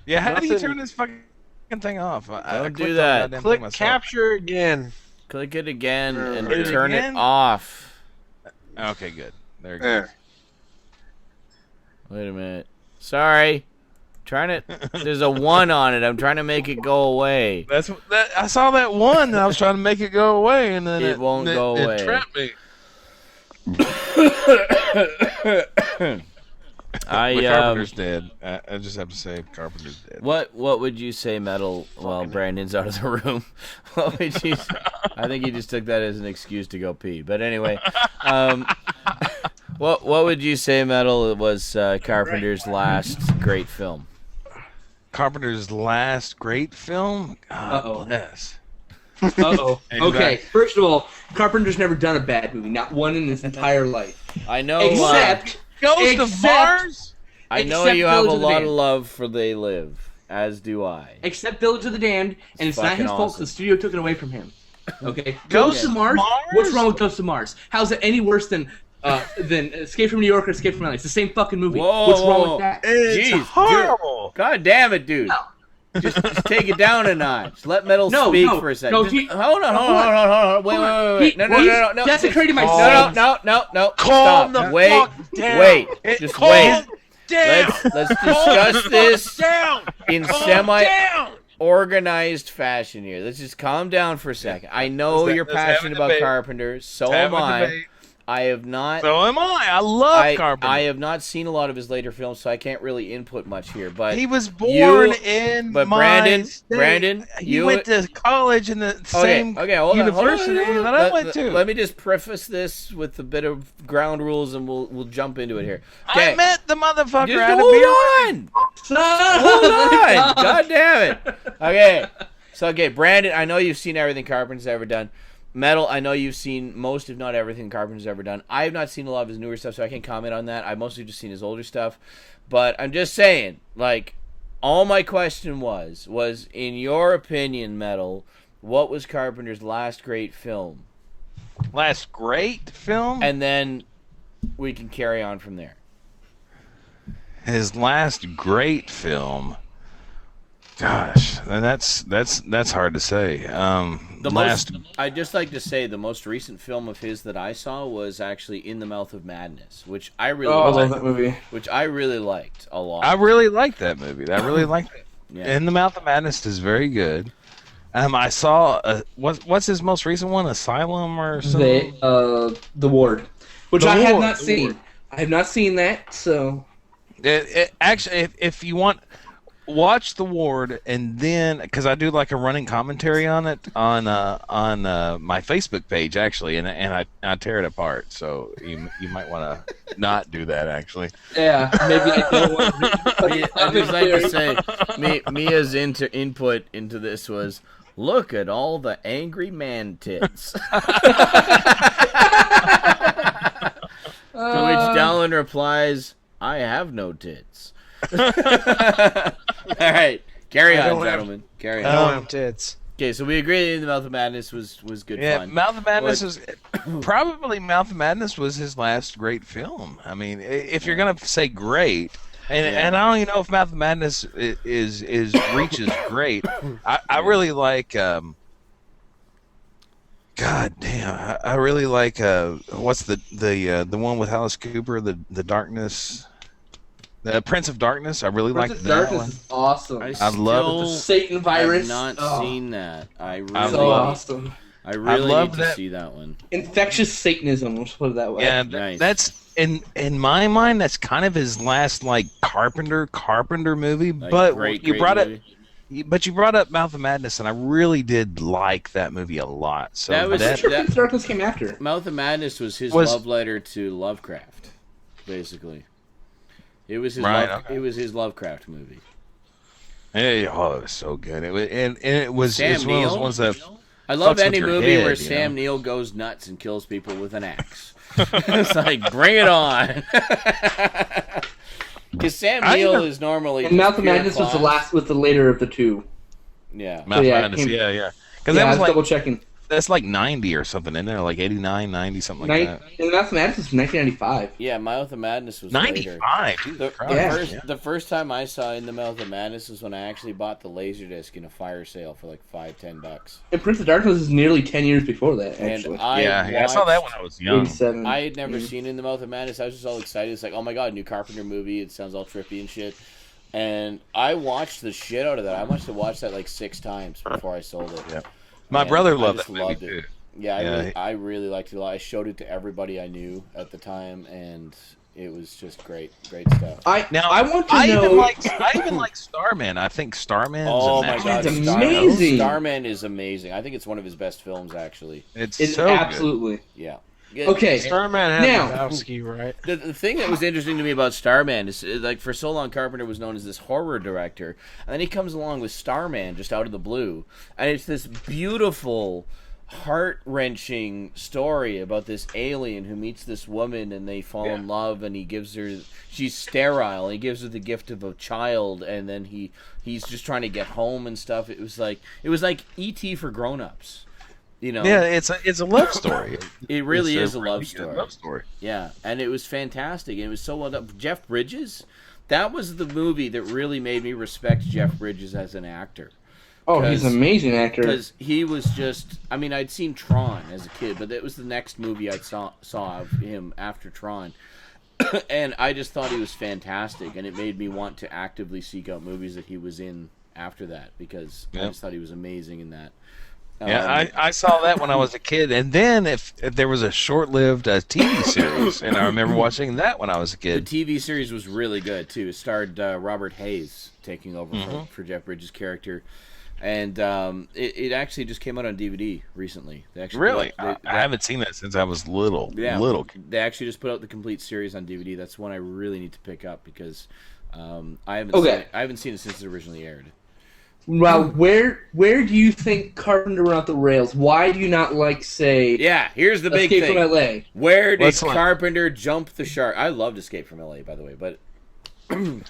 Yeah, how do you turn this fucking thing off? Don't do that. Click capture again. Click it again and turn it off. Okay, good. There it goes. Wait a minute. Sorry. There's a 1 on it. I'm trying to make it go away. I saw that 1 and I was trying to make it go away, and then it won't go away. It trapped me. Carpenter's dead. I just have to say Carpenter's dead. What would you say, Metal? Well, Brandon's out of the room. What would you? I think he just took that as an excuse to go pee. But anyway, what would you say, Metal? Was Carpenter's last great film? Carpenter's last great film? God bless. Uh-oh. Okay, first of all, Carpenter's never done a bad movie. Not one in his entire life. I know. Except Ghost of Mars? I know you have a lot of love for They Live, as do I. Except Village of the Damned, and it's not his fault the studio took it away from him. Okay? Ghost of Mars? What's wrong with Ghost of Mars? How's it any worse than Escape from New York or Escape from LA? It's the same fucking movie. What's wrong with that? It's horrible. Dude. God damn it, dude. No. Just take it down a notch. Let Metal speak for a second. Hold on. Wait. No. Desecrated my No. Calm Stop. the fuck down. Wait. Just wait. Down. Let's discuss this in semi-organized fashion here. Let's just calm down for a second. I know you're passionate about Carpenter. So am I. I have not. So am I. I love Carpenter. I have not seen a lot of his later films, so I can't really input much here. But he was born in. But Brandon, you went to college in the same university that I went to. Let me just preface this with a bit of ground rules, and we'll jump into it here. Okay. I met the motherfucker. Just hold on. God damn it. Okay. So Brandon, I know you've seen everything Carpenter's ever done. Metal, I know you've seen most, if not everything, Carpenter's ever done. I have not seen a lot of his newer stuff, so I can't comment on that. I've mostly just seen his older stuff. But I'm just saying, like, all my question was in your opinion, Metal, what was Carpenter's last great film? Last great film? And then we can carry on from there. His last great film... Gosh, that's hard to say. I'd just like to say the most recent film of his that I saw was actually In the Mouth of Madness, which I really liked. I love that movie. Which I really liked a lot. I really liked that movie. I really liked it. Yeah. In the Mouth of Madness is very good. I saw what's his most recent one, Asylum or something? The Ward, which I have not seen. I have not seen that, so actually, if you want. Watch The Ward, and then because I do like a running commentary on it on my Facebook page actually, and I tear it apart. So you might want to not do that actually. Yeah, maybe I don't want to. I'd just like to say, Mia's input into this was, look at all the angry man tits. To which Dallin replies, I have no tits. All right, carry on, gentlemen. Carry on. I don't have tits. Okay, so we agree that The Mouth of Madness was good fun. Yeah, Mouth of Madness was probably Mouth of Madness was his last great film. I mean, if you're gonna say great, and I don't even know if Mouth of Madness is reaches great. I really like. God damn, I really like. What's the one with Alice Cooper? The Darkness. The Prince of Darkness, I really like that one. Prince of Darkness is awesome. I love the Satan virus. I've not seen that. I really, awesome. I really need to see that one. Infectious Satanism, let's put it that way. Yeah, nice. That's in my mind. That's kind of his last like Carpenter movie. Like, but you brought movie. you brought up Mouth of Madness, and I really did like that movie a lot. So Prince of Darkness came after. Mouth of Madness was his love letter to Lovecraft, basically. It was his It was his Lovecraft movie. Hey, it was so good. It was Sam it's one of those ones that I love any movie where Sam Neill goes nuts and kills people with an axe. It's like, bring it on. Because Sam Neill is normally. And Mouth of Madness was the later of the two. Yeah. Mouth of Madness, yeah. Because I was double checking. That's like 90 or something, isn't there? Like 89, 90, something like that. And Mouth of Madness was 1995. Yeah, Mouth of Madness was 95. Later. The first time I saw In the Mouth of Madness was when I actually bought the Laserdisc in a fire sale for like $5-10. And Prince of Darkness is nearly 10 years before that, actually. I saw that when I was young. 87. I had never seen In the Mouth of Madness. I was just all excited. It's like, oh my god, new Carpenter movie. It sounds all trippy and shit. And I watched the shit out of that. I must have watched that like 6 times before I sold it. Yeah. My brother loved that movie too. Yeah, I really liked it a lot. I showed it to everybody I knew at the time, and It was just great stuff. I want to know. I even like Starman. I think Starman. Oh my god, It's amazing. Starman is amazing. I think it's one of his best films, actually. It's It's so absolutely. Yeah. Okay. Starman had Now- Lebowski, right? The thing that was interesting to me about Starman is, like, for so long Carpenter was known as this horror director, and then he comes along with Starman just out of the blue, and it's this beautiful, heart-wrenching story about this alien who meets this woman, and they fall in love, and he gives her, she's sterile, and he gives her the gift of a child, and then he's just trying to get home and stuff. It was like E.T. for grown-ups. You know, Yeah, it's a love story. it really It's is a really love good story. Yeah, and it was fantastic, and it was so well done. Jeff Bridges, that was the movie that really made me respect Jeff Bridges as an actor. Oh, he's an amazing actor. Because he was just, I mean, I'd seen Tron as a kid, but it was the next movie I saw of him after Tron. And I just thought he was fantastic, and it made me want to actively seek out movies that he was in after that, because I just thought he was amazing in that. Yeah, I saw that when I was a kid, and then if there was a short-lived TV series, and I remember watching that when I was a The kid. TV series was really good, too. It starred Robert Hayes taking over for Jeff Bridges' character. And it actually just came out on DVD recently. They actually Really, I haven't seen that since I was little. Yeah, little. They actually just put out the complete series on DVD. That's one I really need to pick up because I haven't seen it since it originally aired. Well, where do you think Carpenter went off the rails? Why do you not like, say, Yeah, here's the big Escape thing. from L.A.? Where did What's one? Carpenter jump the shark? I loved Escape from LA, by the way, but And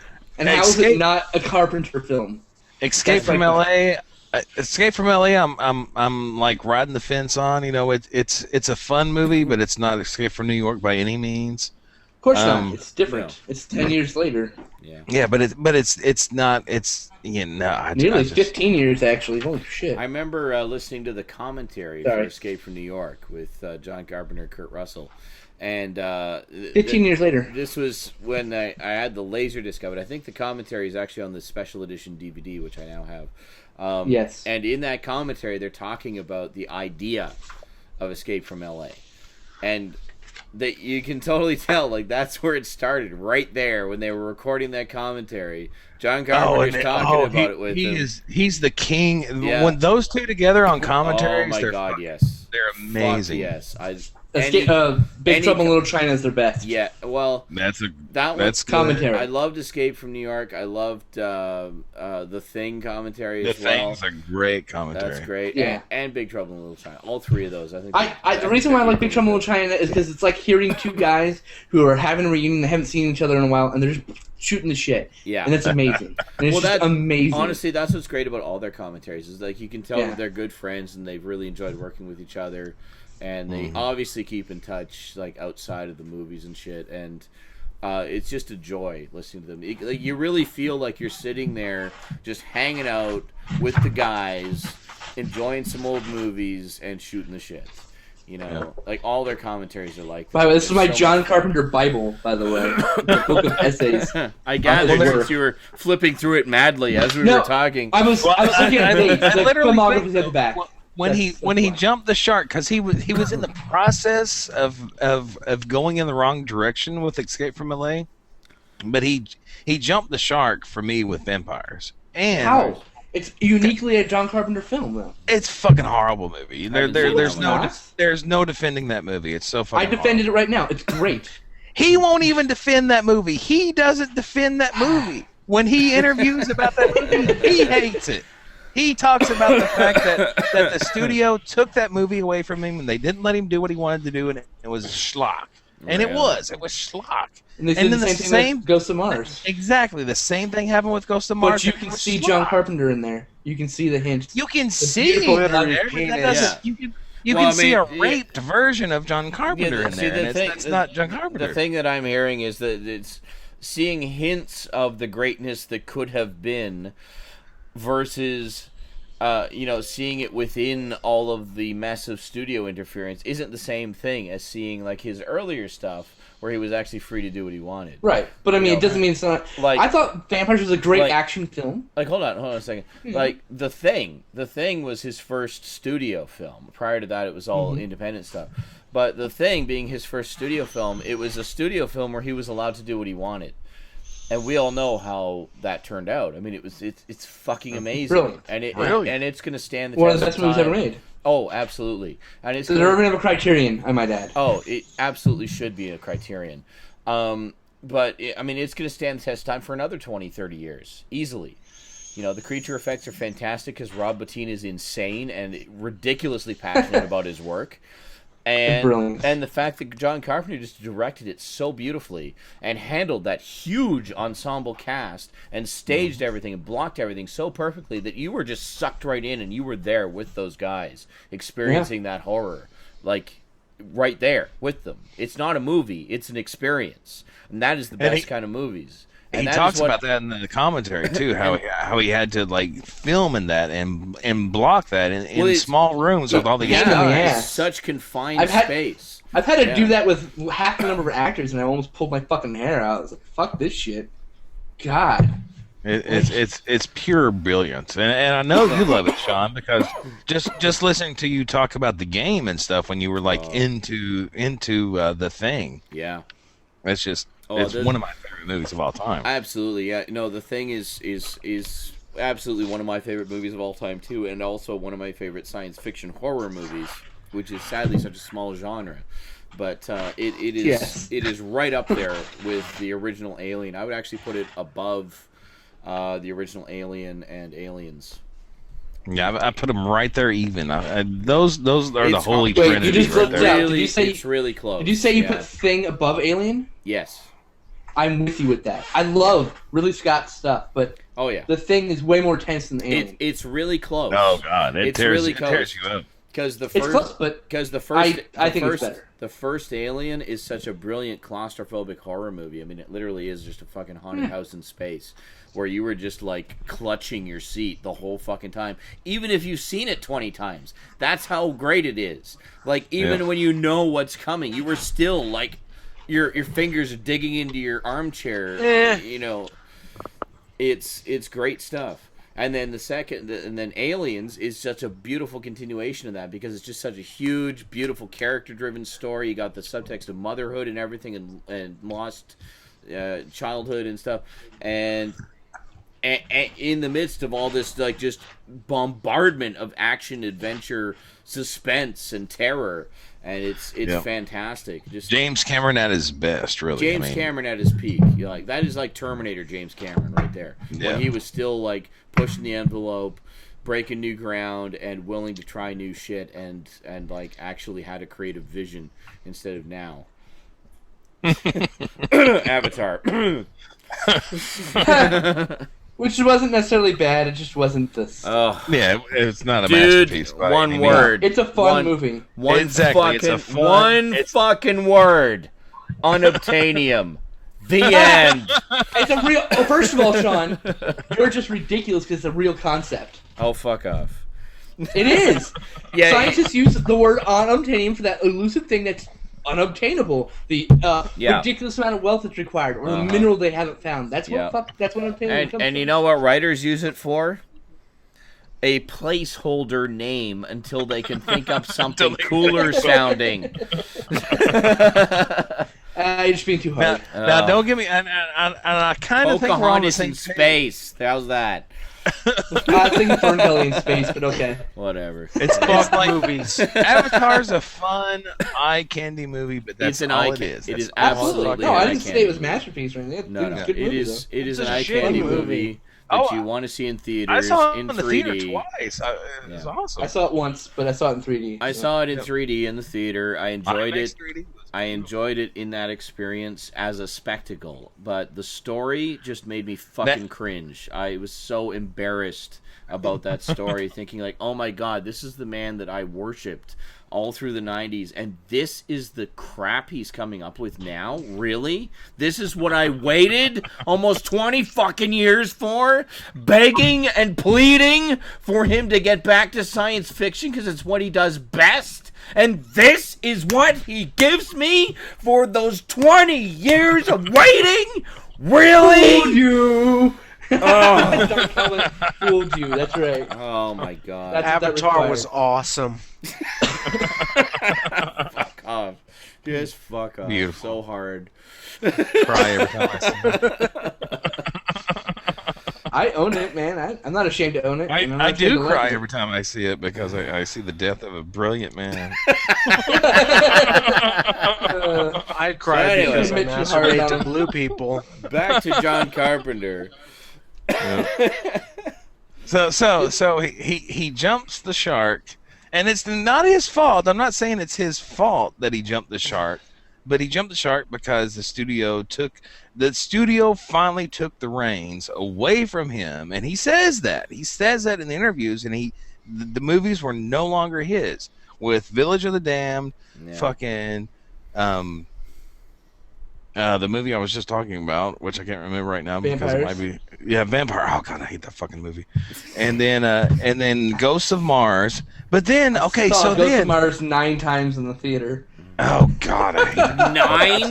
how is it not a Carpenter film? Escape from LA. Escape from LA. I'm like riding the fence on. You know, it's a fun movie, but it's not Escape from New York by any means. Of course not. It's different. no. It's 10 years later. yeah. Yeah, but it's not. It's I Nearly just- 15 years, actually. Holy shit. I remember listening to the commentary for Escape from New York with John Carpenter and Kurt Russell. And 15 years later. This was when I had the Laserdisc of it. I think the commentary is actually on the special edition DVD, which I now have. Yes. And in that commentary, they're talking about the idea of Escape from LA. And that you can totally tell, like, that's where it started, right there, when they were recording that commentary. John Carpenter's talking about it with them. He's the king. Yeah. When those two together on commentaries, Oh my they're god, fucking- yes. they're amazing. Fuck yes. Big Trouble in Little China is their best. Yeah, well, That's that that's good. commentary. I loved Escape from New York. I loved The Thing commentary The as well. Thing's a great commentary. That's great. Yeah. And Big Trouble in Little China. All three of those, I think. The reason why I like Big Trouble in Little China is because it's like hearing two guys who are having a reunion, they haven't seen each other in a while, and they're just shooting the shit. Yeah. And it's amazing. And it's just amazing. Honestly, that's what's great about all their commentaries. Is like you can tell Yeah. that they're good friends and they've really enjoyed working with each other, and they obviously keep in touch like outside of the movies and shit. And it's just a joy listening to them. Like, you really feel like you're sitting there just hanging out with the guys, enjoying some old movies and shooting the shit. You know, like all their commentaries are like that. By the way, this is my There's so John much Carpenter Bible, by the way. The book of essays. I gathered Well, since you were flipping through it madly as we were talking. I was looking at the literally filmographies at the back. When he why. jumped the shark, because he was in the process of going in the wrong direction with Escape from LA, but he jumped the shark for me with vampires. And How? It's uniquely a John Carpenter film, though. it's a fucking horrible movie. There's It's no defending that movie. It's so fucking. I defended it right now. It's great. He won't even defend that movie. He doesn't defend that movie. When he interviews about that movie, he hates it. He talks about the fact that the studio took that movie away from him and they didn't let him do what he wanted to do, and it was schlock. And it was schlock. And they did then the the same thing with Ghost of Mars. Exactly. The same thing happened with Ghost of Mars. But you It can was see schlock. John Carpenter in there. You can see the hints. You can see, beautiful but literary that penis. doesn't- you Well, can I see mean, a raped version of John Carpenter in see, there, and that's not John Carpenter. The thing that I'm hearing is that it's seeing hints of the greatness that could have been versus seeing it within all of the massive studio interference isn't the same thing as seeing like his earlier stuff where he was actually free to do what he wanted. Right. But I mean, You it doesn't know, mean it's not. like- I thought Vampires was a great like- action film. Like, hold on a second. Like, The Thing was his first studio film. Prior to that, it was all independent stuff. But The Thing being his first studio film, it was a studio film where he was allowed to do what he wanted. And we all know how that turned out. I mean, it's fucking amazing. Brilliant. And it's going to stand the One test of the best movies ever made. Oh, absolutely. And it's So they're going to have a Criterion, I might add. Oh, it absolutely should be a Criterion. But, I mean, it's going to stand the test of time for another 20, 30 years. Easily. You know, the creature effects are fantastic because Rob Bottin is insane and ridiculously passionate about his work. And the fact that John Carpenter just directed it so beautifully and handled that huge ensemble cast and staged everything and blocked everything so perfectly that you were just sucked right in and you were there with those guys experiencing that horror. Like, right there with them. It's not a movie, it's an experience. And that is the best kind of movies. And he talks about that in the commentary too, how he had to like film in that and block that in small rooms with all the it's such confined space. I've had to do that with half the number of actors, and I almost pulled my fucking hair out. I was like, "Fuck this shit." God, it's pure brilliance, and I know you love it, Sean, because just listening to you talk about the game and stuff when you were like into The Thing. Yeah, it's just it's one of my favorite movies of all time. Absolutely, yeah. No, The Thing is absolutely one of my favorite movies of all time too, and also one of my favorite science fiction horror movies, which is sadly such a small genre. But it is right up there with the original Alien. I would actually put it above the original Alien and Aliens. Yeah, I put them right there even. Those are the holy trinity. You just right there. It's really close. Did you say you put Thing above Alien? Yes. I'm with you with that. I love Ridley Scott's stuff, but The Thing is way more tense than Alien. It's really close. Oh God, it tears you up. Because the first Alien is such a brilliant claustrophobic horror movie. I mean, it literally is just a fucking haunted house in space where you were just like clutching your seat the whole fucking time, even if you've seen it 20 times. That's how great it is. Like even when you know what's coming, you were still like your fingers are digging into your armchair. You know, it's great stuff. And then then Aliens is such a beautiful continuation of that because it's just such a huge, beautiful, character-driven story. You got the subtext of motherhood and everything, and lost childhood and stuff, and in the midst of all this, like just bombardment of action, adventure, suspense, and terror. And it's fantastic. Just James Cameron at his best, really. Cameron at his peak. Like that is like Terminator James Cameron right there. Yeah. When he was still like pushing the envelope, breaking new ground, and willing to try new shit, and like actually had a creative vision instead of now. Avatar. Which wasn't necessarily bad, it just wasn't this. Yeah, it's not a masterpiece. One word. It's a fun movie. Fucking word. Unobtainium. The end. It's a real... Well, first of all, Sean, you're just ridiculous because it's a real concept. Oh, fuck off. It is. Scientists use the word unobtainium for that elusive thing that's unobtainable, the ridiculous amount of wealth that's required, or the mineral they haven't found. That's what unobtainium comes and you know what writers use it for? A placeholder name until they can think up something cooler sounding. You're just being too hard. Now don't give me. And I kind of think we're on the same space. How's that? I think Ferngully in space, but okay. Whatever. It's like movies. Avatar's a fun eye candy movie, but that's all it is. It is absolutely. No, I didn't say it was a masterpiece or anything. No. It is an eye candy movie that you want to see in theaters. I saw it in 3D. The theater twice. It was awesome. I saw it once, but I saw it in 3D. I saw it in 3D in the theater. I enjoyed it. I enjoyed it in that experience as a spectacle, but the story just made me fucking cringe. I was so embarrassed about that story, thinking like, oh my god, this is the man that I worshipped all through the 90s, and this is the crap he's coming up with now? Really? This is what I waited almost 20 fucking years for? Begging and pleading for him to get back to science fiction because it's what he does best? And this is what he gives me for those 20 years of waiting? Really? Fooled you! Oh. Fooled you, that's right. Oh my god. Avatar was awesome. Fuck off. Just fuck off. Beautiful. So hard. Cry every time I see it. I own it, man. I'm not ashamed to own it. and I'm not I ashamed do to like cry it. every time I see it because I see the death of a brilliant man. I cried anyway. because I Mitch and Harry masturbate to on- blue people. Back to John Carpenter. So he jumps the shark, and it's not his fault. I'm not saying it's his fault that he jumped the shark, but he jumped the shark because the studio finally took the reins away from him, and he says that in the interviews, and the movies were no longer his. With Village of the Damned, fucking the movie I was just talking about, which I can't remember right now because it might be Vampire. Oh god, I hate that fucking movie. And then Ghosts of Mars. But then Saw Ghost of Mars 9 times in the theater. Oh god, I hate it.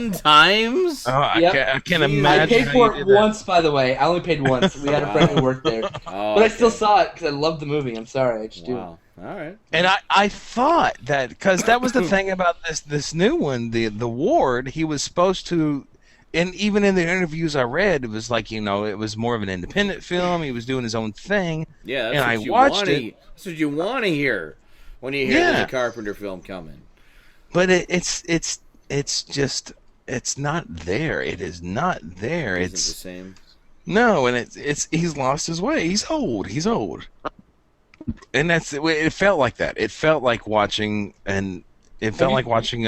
9 times? Oh, Yep. I can't I imagine. paid how for you it did that. once, by the way. I only paid once. We had a friend who worked there, Oh, but I still okay. saw it because I love the movie. I'm sorry, I just do. Wow. All right. And I thought that because that was the thing about this new one, the Ward, he was supposed to, and even in the interviews I read, it was like, it was more of an independent film. He was doing his own thing. Yeah, that's and what I you watched wanna, it. That's what you want to hear when you hear there's a Carpenter film coming. But it's just it's not there. It is not there. Isn't It's the same. no, and it's he's lost his way. He's old. And it felt like that. It felt like watching an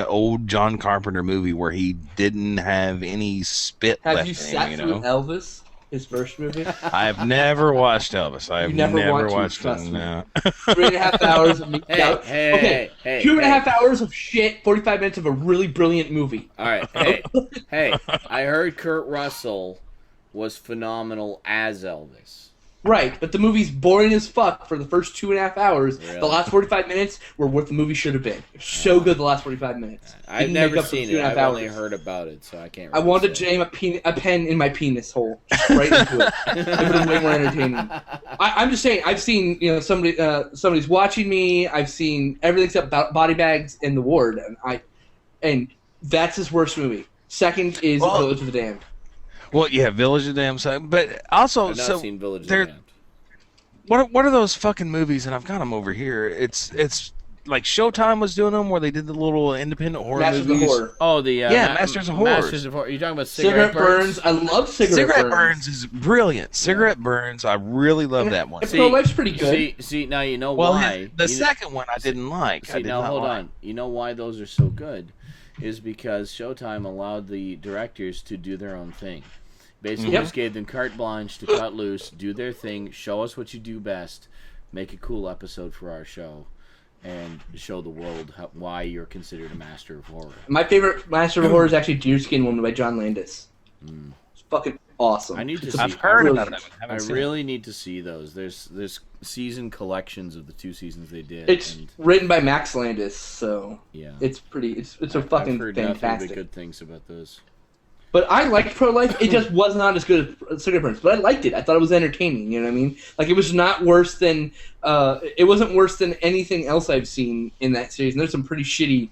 old John Carpenter movie where he didn't have any spit Have left you in sat him, through Elvis, his first movie? I've never watched Elvis. I've never never want to, watched trust it. me. No. 3.5 hours of me. Hey, Okay, hey, 2.5 hours of shit. 45 minutes of a really brilliant movie. All right. Hey, I heard Kurt Russell was phenomenal as Elvis. Right, but the movie's boring as fuck for the first 2.5 hours. Really? The last 45 minutes were what the movie should have been. It was so good the last 45 minutes. I've Didn't never make up for seen the it. 2.5 I've only hours. heard about it, so I can't. I Really wanted to say. jam a pen in my penis hole right into it. It would have been way more entertaining. I'm just saying. I've seen somebody's watching me. I've seen everything except Body Bags and The Ward, and that's his worst movie. Second is Village of the Damned. Well, yeah, Village of the Damned, but also I've not seen Village of there- the Damned. What are those fucking movies? And I've got them over here. It's like Showtime was doing them, where they did the little independent horror Masters movies. of Horror. Oh, the Masters of Horror. Masters of Horror. You're talking about Cigarette Burns. I love Cigarette Burns is brilliant. Cigarette Burns, I really love that one. Pro Life's pretty good. See, now you know Well, why. the second one I didn't like. I See, did now not hold like. on. You know why those are so good? Is because Showtime allowed the directors to do their own thing. Basically, Yep. just gave them carte blanche to cut loose, do their thing, show us what you do best, make a cool episode for our show, and show the world why you're considered a master of horror. My favorite Master of Horror is actually Deerskin Woman by John Landis. It's fucking awesome. I need to It's see. I've heard brilliant. about it. I really need to see those. There's season collections of the 2 seasons they did. It's and, written by Max Landis, so yeah, it's pretty. It's a I've fucking heard nothing fantastic. but good things about those. But I liked Pro Life. It just was not as good as Cigarette Burns. But I liked it. I thought it was entertaining. You know what I mean? Like, it was not worse than... it wasn't worse than anything else I've seen in that series. And there's some pretty shitty,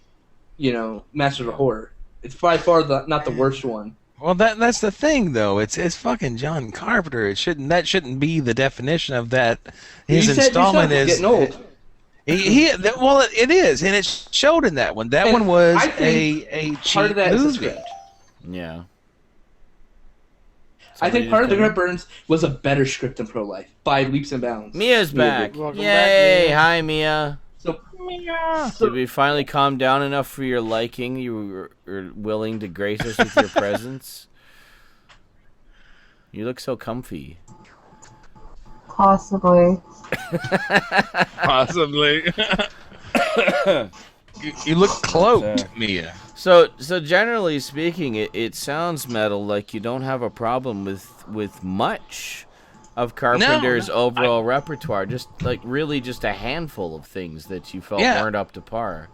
Masters of Horror. It's by far not the worst one. Well, that's the thing, though. It's fucking John Carpenter. That shouldn't be the definition of that. His You said installment yourself, is getting old. Well, it is, and it showed in that one. That And one was I think a cheap Part of that is the movie. script. Yeah. I think part of Cigarette Burns was a better script than Pro Life by leaps and bounds. Mia's back. Welcome Yay! back, Mia. Hi, Mia. So, Did we finally calm down enough for your liking? You were willing to grace us with your presence? You look so comfy. Possibly. Possibly. you look cloaked, Mia. So generally speaking, it sounds, Metal, like you don't have a problem with much of Carpenter's overall repertoire. Just a handful of things that you felt weren't up to par.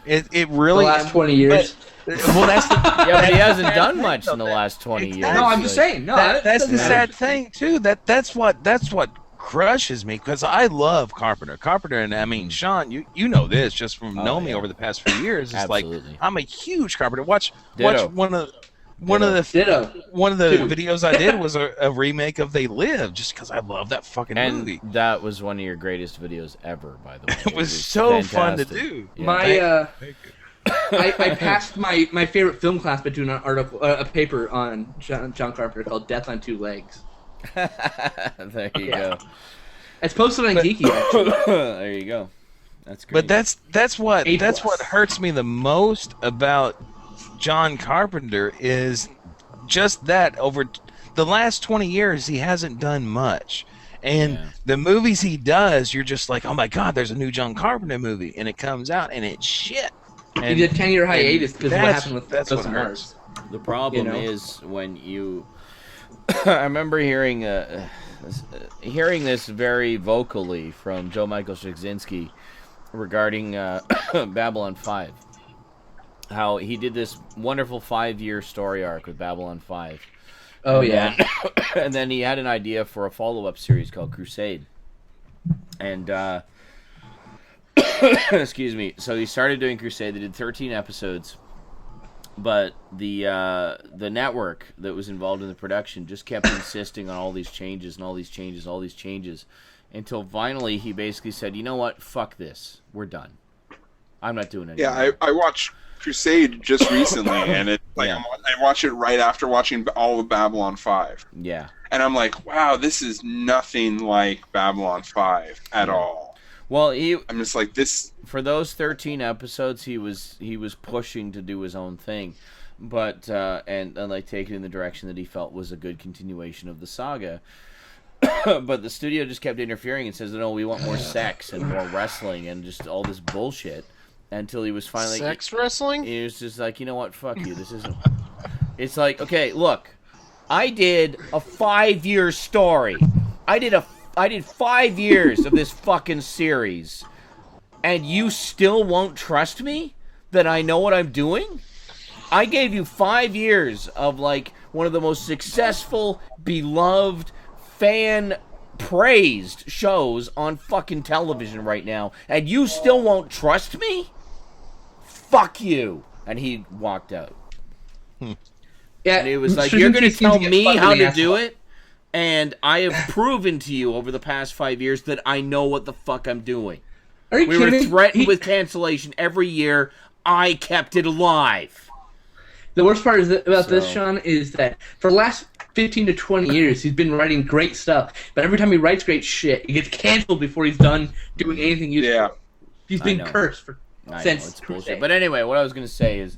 It the really last 20 years. well, that's the Yeah, but he hasn't done much in the last 20 years. No, I'm just saying. No, that's the sad thing too. That's what crushes me because I love Carpenter. Carpenter, and I mean Sean, you know this just from knowing me over the past few years. It's like I'm a huge Carpenter. Watch one of the videos I did was a remake of They Live, just because I love that fucking movie. That was one of your greatest videos ever, by the way. It was so fun to do. Yeah. I passed my favorite film class by doing a paper on John Carpenter called Death on Two Legs. There you go. It's posted on Geeky, actually. There you go. That's great. But that's what hurts me the most about John Carpenter is just that over the last 20 years he hasn't done much. And the movies he does, you're just like, oh my God, there's a new John Carpenter movie, and it comes out and it's shit. And he did a 10-year hiatus because of what happened with Ghost of Mars. The problem is when you I remember hearing this very vocally from Joe Michael Straczynski regarding Babylon 5. How he did this wonderful 5-year story arc with Babylon 5. Oh, yeah. And then he had an idea for a follow-up series called Crusade. And, excuse me, so he started doing Crusade. They did 13 episodes. But the network that was involved in the production just kept insisting on all these changes and all these changes, all these changes, until finally he basically said, you know what, fuck this. We're done. I'm not doing it anymore. Yeah, I watched Crusade just recently, and it I watched it right after watching all of Babylon 5. Yeah. And I'm like, wow, this is nothing like Babylon 5 at all. Well, I'm just like this. For those 13 episodes, he was pushing to do his own thing, but and like take it in the direction that he felt was a good continuation of the saga. But the studio just kept interfering and says, no, we want more sex and more wrestling and just all this bullshit. Until he was finally sex wrestling. He was just like, you know what, fuck you. This isn't. It's like, okay, look, I did a 5-year story. I did 5 years of this fucking series, and you still won't trust me that I know what I'm doing? I gave you 5 years of like one of the most successful, beloved, fan-praised shows on fucking television right now, and you still won't trust me? Fuck you. And he walked out. Yeah, and it was like, you're going to tell me how to do it? And I have proven to you over the past 5 years that I know what the fuck I'm doing. Are you kidding? We were threatened with cancellation every year. I kept it alive. The worst part about this, Sean, is that for the last 15 to 20 years, he's been writing great stuff. But every time he writes great shit, he gets canceled before he's done doing anything useful. Yeah. He's been cursed since bullshit. But anyway, what I was going to say is,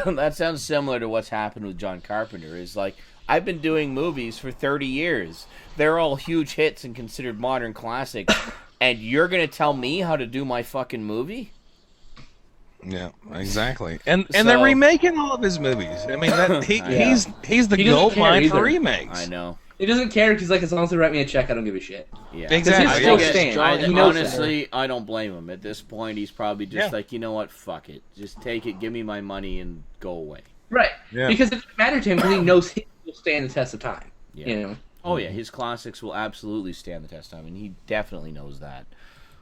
that sounds similar to what's happened with John Carpenter. Is like, I've been doing movies for 30 years. They're all huge hits and considered modern classics. And you're going to tell me how to do my fucking movie? Yeah, exactly. And they're remaking all of his movies. I mean, he's the gold mine for remakes. I know. He doesn't care because, like, as long as they write me a check, I don't give a shit. Yeah, exactly. Honestly, I don't blame him. At this point, he's probably just like, you know what, fuck it. Just take it, give me my money, and go away. Right. Yeah. Because it doesn't matter to him because he knows he will stand the test of time. Yeah. You know? Oh, yeah, his classics will absolutely stand the test of time, and he definitely knows that.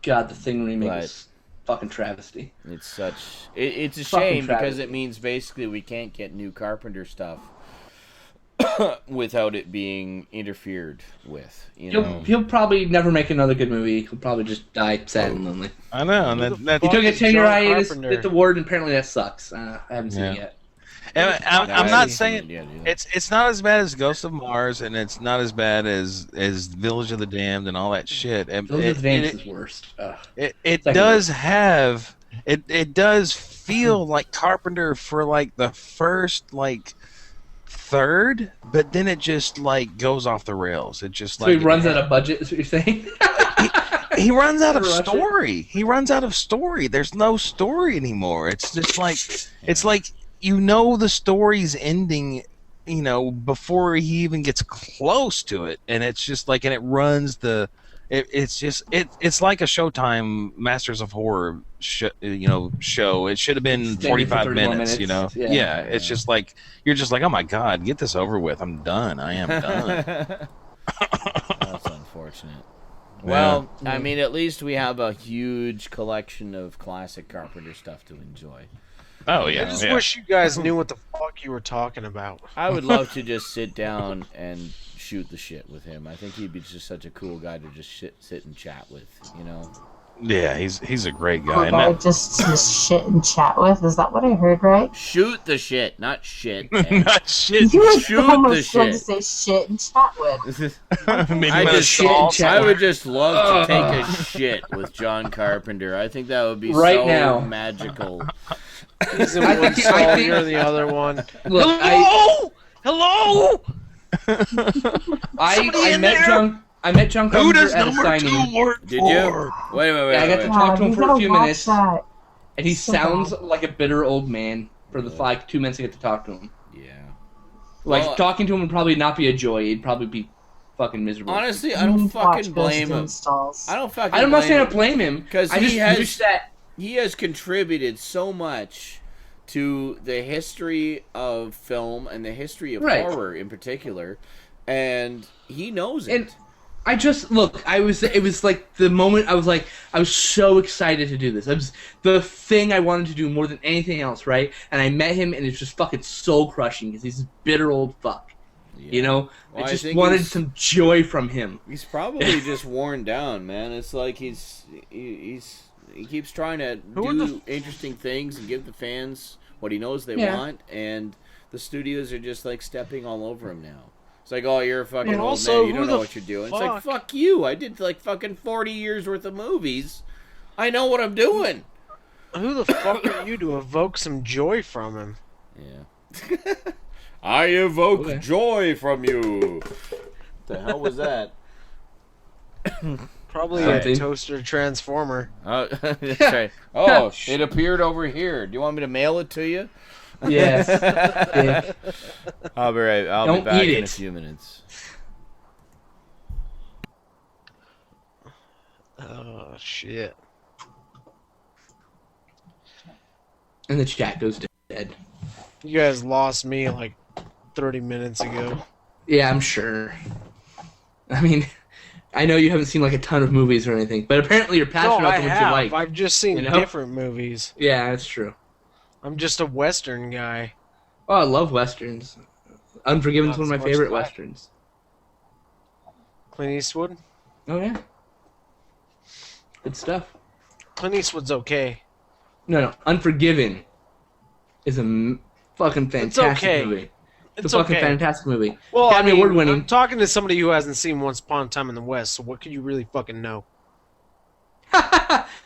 God, the Thing remake is fucking travesty. It's such... It's a shame because it means basically we can't get new Carpenter stuff without it being interfered with. He'll probably never make another good movie. He'll probably just die sad and lonely. I know. And he took a 10-year hiatus at the award, and apparently that sucks. I haven't seen it yet. And I'm not saying it's not as bad as Ghost of Mars, and it's not as bad as Village of the Damned and all that shit. Village of the Damned is worst. It does have it does feel like Carpenter for like the first like third, but then it just like goes off the rails. It just he runs out of budget. Is what you're saying? He runs out of story. He runs out of story. There's no story anymore. It's just like it's like. You know the story's ending, before he even gets close to it, and it's just like, and it runs it's like a Showtime Masters of Horror show. It should have been 45 minutes. Yeah. It's just like you're just like, oh my god, get this over with. I'm done. I am done. That's unfortunate. Well, I mean, at least we have a huge collection of classic Carpenter stuff to enjoy. Oh yeah. I just wish you guys knew what the fuck you were talking about. I would love to just sit down and shoot the shit with him. I think he'd be just such a cool guy to just sit and chat with, you know? Yeah, he's a great guy. Cool And guy that- just shit and chat with. Is that what I heard right? Shoot the shit, not shit. And Not shit. You were shoot almost the going to shit. say shit and chat with. Maybe I with just shit and chat. I would just love to take a shit with John Carpenter. I think that would be Right so now. magical. He's in I one think- stall, I think- you're the other one. Look, Hello. I met John Who Carpenter does at a number signing. 2 work Did for? you? Wait. Yeah, I got to talk to him you for a gotta few watch minutes, that. and he So sounds bad. like a bitter old man for the 2 minutes I get to talk to him. Yeah. Like, Well, talking to him would probably not be a joy. He'd probably be fucking miserable. Honestly, I don't Watch fucking those blame him. installs. I don't fucking I'm not saying I blame him. blame him, 'Cause I he just has- wish that... He has contributed so much to the history of film and the history of Right. horror in particular, and he knows it. And I just look. It was like the moment I was so excited to do this. It was the thing I wanted to do more than anything else, right? And I met him, and it's just fucking soul crushing because he's a bitter old fuck. Yeah. You know, Well, I I just think wanted he's- some joy from him. He's probably just worn down, man. It's like he keeps trying to do interesting things and give the fans what he knows they Yeah. want, and the studios are just like stepping all over him now. It's like, oh, you're a fucking And old also, man. You who don't know the what you're doing. It's like, fuck- fuck you. I did like fucking 40 years worth of movies. I know what I'm doing. Who the fuck are you to evoke some joy from him? Yeah. I evoke Okay. joy from you. The hell was that? Probably Something. a toaster transformer. Oh, that's right. Oh, it appeared over here. Do you want me to mail it to you? Yes. Yeah. I'll be right. I'll Don't be back eat in a it. few minutes. Oh shit. And the chat goes dead. You guys lost me like 30 minutes ago. Yeah, I'm sure. I mean, I know you haven't seen like a ton of movies or anything, but apparently you're passionate No, about I the ones have. you like. I've just seen you know? different movies. Yeah, that's true. I'm just a Western guy. Oh, I love westerns. Unforgiven's Not one of so my much favorite that. westerns. Clint Eastwood? Oh yeah, good stuff. Clint Eastwood's okay. No, Unforgiven is a fucking fantastic okay. movie. It's It's a fucking okay. fantastic movie. Well, Academy Award winning. I'm talking to somebody who hasn't seen Once Upon a Time in the West, so what could you really fucking know?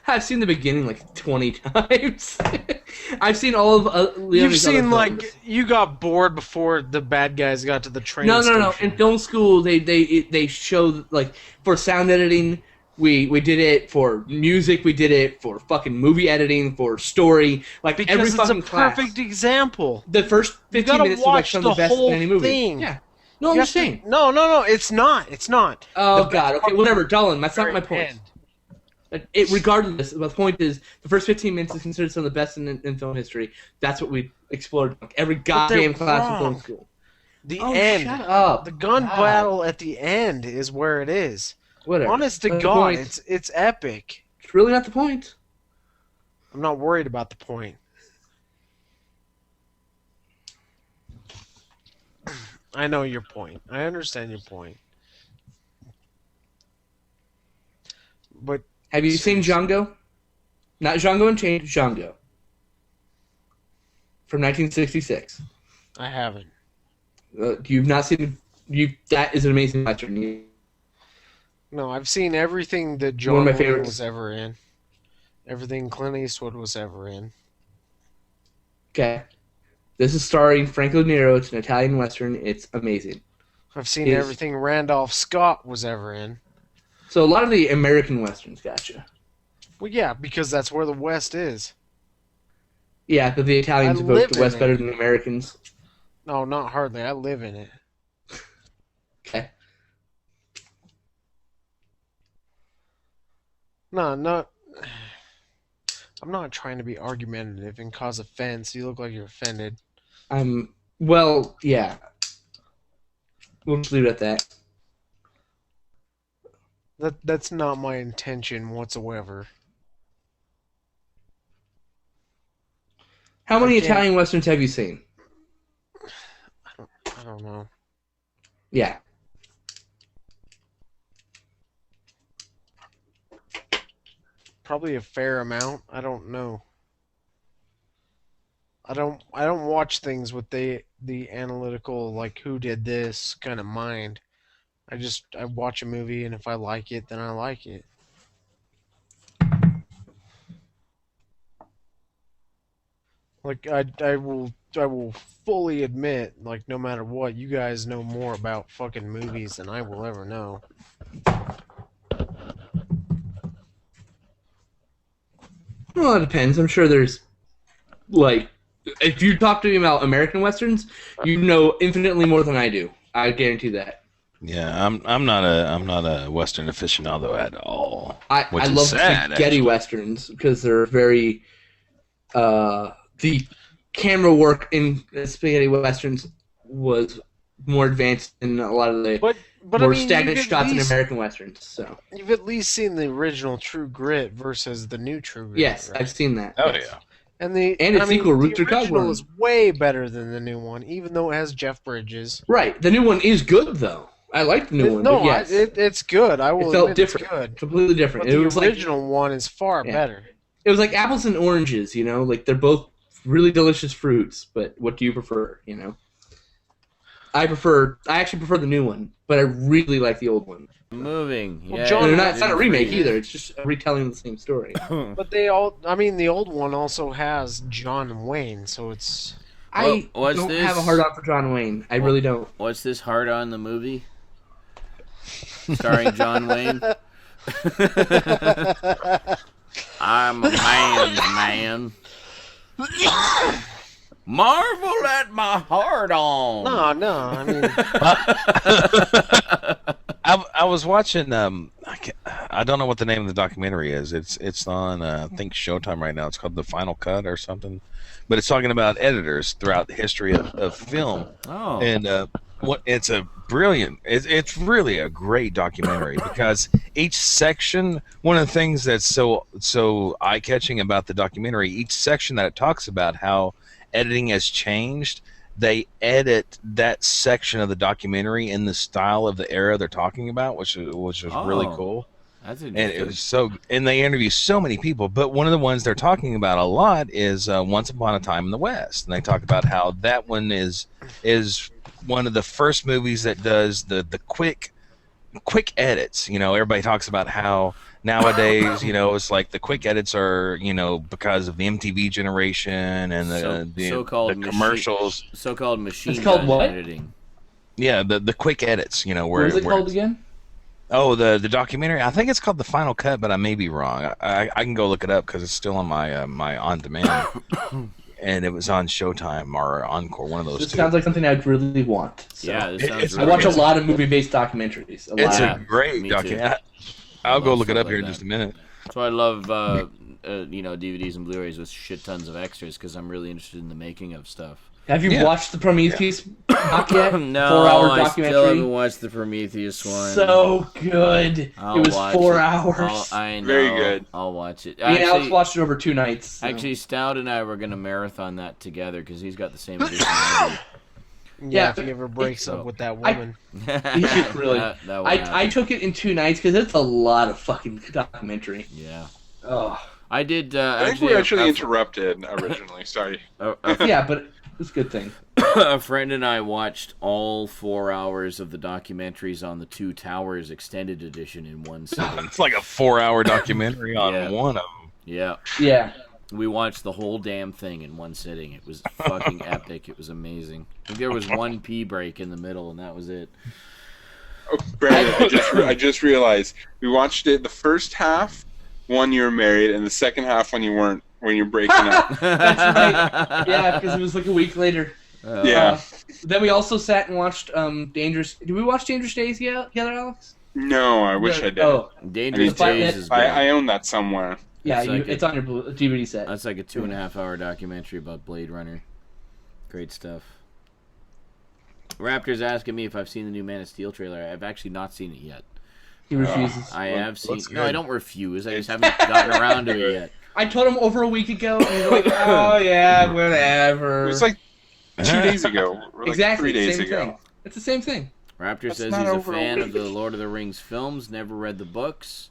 I've seen the beginning like 20 times. I've seen all of You've Leone's other seen, like, films. you got bored before the bad guys got to the train No. station. In film school, they show like for sound editing, we did it for music, we did it for fucking movie editing, for story, like Because every it's a fucking class. perfect example. The first 15 gotta minutes is like watch some of the the best whole in any movie. thing. Yeah. No, I'm You just have to- saying. No, it's not. It's not. Oh The god. best Okay, part whatever. Dolan, that's not very my point. end. Regardless, the point is the first 15 minutes is considered some of the best in film history. That's what we explored like, every goddamn class in film wrong. school. The Oh, end. shut up. The gun God. battle at the end is where it is. Whatever. Honest to That's the God, point. it's epic. It's really not the point. I'm not worried about the point. I know your point. I understand your point. But Have you seen Django? Not Django Unchained, Django. From 1966. I haven't. You've not seen... That is an amazing western. No, I've seen everything that One John of my Wayne favorites. was ever in. Everything Clint Eastwood was ever in. Okay. This is starring Franco Nero. It's an Italian western. It's amazing. I've seen Is- everything Randolph Scott was ever in. So a lot of the American westerns, gotcha. Well, yeah, because that's where the West is. Yeah, but the Italians I evoke live the in West it. better than the Americans. No, not hardly. I live in it. Okay. No, not. I'm not trying to be argumentative and cause offense. You look like you're offended. Well, yeah. We'll just leave it at that. That's not my intention whatsoever. How many I can't- Italian westerns have you seen? I don't know. Yeah. Probably a fair amount. I don't know. I don't watch things with the analytical, like, who did this kind of mind. I watch a movie, and if I like it, then I like it. Like, I will fully admit, like, no matter what, you guys know more about fucking movies than I will ever know. Well, it depends. I'm sure there's, like, if you talk to me about American westerns, you know infinitely more than I do. I guarantee that. Yeah, I'm not a Western aficionado at all. I Which is love sad, spaghetti actually. westerns because they're very the camera work in spaghetti westerns was more advanced than a lot of the But more I mean, stagnant you've at shots in least- American westerns. So You've at least seen the original True Grit versus the new True Grit. yes, right? I've seen that. Oh yes. yeah. And its sequel, the Rutger original Cogburn. is way better than the new one, even though it has Jeff Bridges. Right. The new one is good though. I like the new one. No, but yes, it's good. I will it felt admit different, it's good. completely different. But It the was like original one is far Yeah. better. it was like apples and oranges. You know, like they're both really delicious fruits. But what do you prefer? You know, I actually prefer the new one, but I really like the old one. Moving. Well, Yeah, John- And it's not a remake Yeah. either. It's just a retelling of the same story. But the old one also has John Wayne, so it's I what's don't this? have a hard on for John Wayne. I really don't. What's this hard on the movie? Starring John Wayne. I'm a man's man. Marvel at my hard on. no. I mean, I was watching. I don't know what the name of the documentary is. It's on I think Showtime right now. It's called The Final Cut or something. But it's talking about editors throughout the history of film. Oh. And it's a brilliant. It's really a great documentary because each section. One of the things that's so eye catching about the documentary, each section that it talks about how editing has changed. They edit that section of the documentary in the style of the era they're talking about, which was really cool. That's And interesting. it was and they interview so many people, but one of the ones they're talking about a lot is Once Upon a Time in the West, and they talk about how that one is one of the first movies that does the quick edits. You know, everybody talks about how nowadays, you know, it's like the quick edits are, you know, because of the MTV generation and the so-called commercials. So-called machine It's called gun what? editing. Yeah, the quick edits. You know, What was it called again? Oh, the documentary. I think it's called The Final Cut, but I may be wrong. I can go look it up because it's still on my my on demand, and it was on Showtime or Encore, one of those This two. sounds like something I'd really want. So. Yeah, this sounds it's- I really watch a good. lot of movie-based documentaries. A It's lot. a great me too. documentary. I'll go Love look it stuff up here like in that. just a minute. That's why I love, you know, DVDs and Blu-rays with shit tons of extras because I'm really interested in the making of stuff. Have you Yeah. watched the Prometheus doc yet? No, 4-hour I still documentary. haven't watched the Prometheus one. So good. I'll it was watch 4 it. hours. I know. Very good. I'll watch it. Me and Alex Actually, watched it over 2 nights. So. actually, Stout and I were gonna marathon that together because he's got the same edition I yeah, Yeah, if he ever breaks so- up with that I- woman. do. Really. That would I happen. took it in 2 nights because it's a lot of fucking documentary. Yeah. Oh. I did. I think we actually interrupted originally. Sorry. Yeah, but it's a good thing. A friend and I watched all 4 hours of the documentaries on the Two Towers extended edition in one sitting. It's like a 4-hour documentary on Yeah. one of them. Yeah. Yeah. We watched the whole damn thing in one sitting. It was fucking epic. It was amazing. I think there was one pee break in the middle, and that was it. Oh, Brandon, I just realized we watched it the first half when you were married, and the second half when you weren't, when you're breaking up. That's right. Yeah, because it was like a week later. Yeah. Then we also sat and watched Dangerous. Did we watch Dangerous Days together, Alex? No, I wish I did. Oh, Dangerous I mean, Days is I great. own that somewhere. yeah, It's like it's on your DVD set. That's like a 2.5-hour documentary about Blade Runner. Great stuff. Raptor's asking me if I've seen the new Man of Steel trailer. I've actually not seen it yet. He refuses. I have seen. looks No, I good. don't refuse. I just haven't gotten around to it yet. I told him over a week ago, and he's like, "Oh yeah, It whatever." was like 2 days ago. Or like exactly 3 days same ago. thing. It's the same thing. Raptor That's says not he's a over a fan of week. the Lord of the Rings films. Never read the books.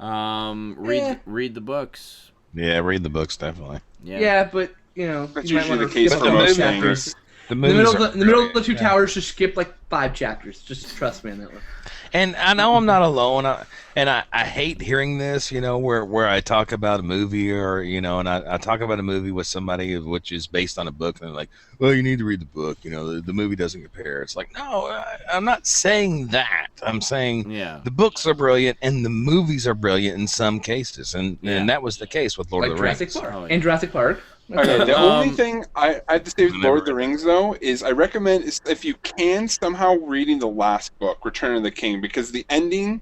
Read Yeah. read the books. Yeah, read the books definitely. Yeah, but you know, That's you might usually wanna the case skip for a most couple chapters. things. The In the middle, movies of the middle of the two yeah. towers, just skip like 5 chapters. Just trust me on that one. And I know I'm not alone. I hate hearing this, where I talk about a movie or, and I talk about a movie with somebody which is based on a book and they're like, well, you need to read the book. The movie doesn't compare. It's like, no, I'm not saying that. I'm saying Yeah. the books are brilliant and the movies are brilliant in some cases. And that was the case with Lord Like of the Jurassic Rings. Park. Oh, yeah. And Jurassic Park. Okay, the only Um, thing I have to say with Never Lord of the read Rings, though, is I recommend is if you can somehow reading the last book, Return of the King, because the ending,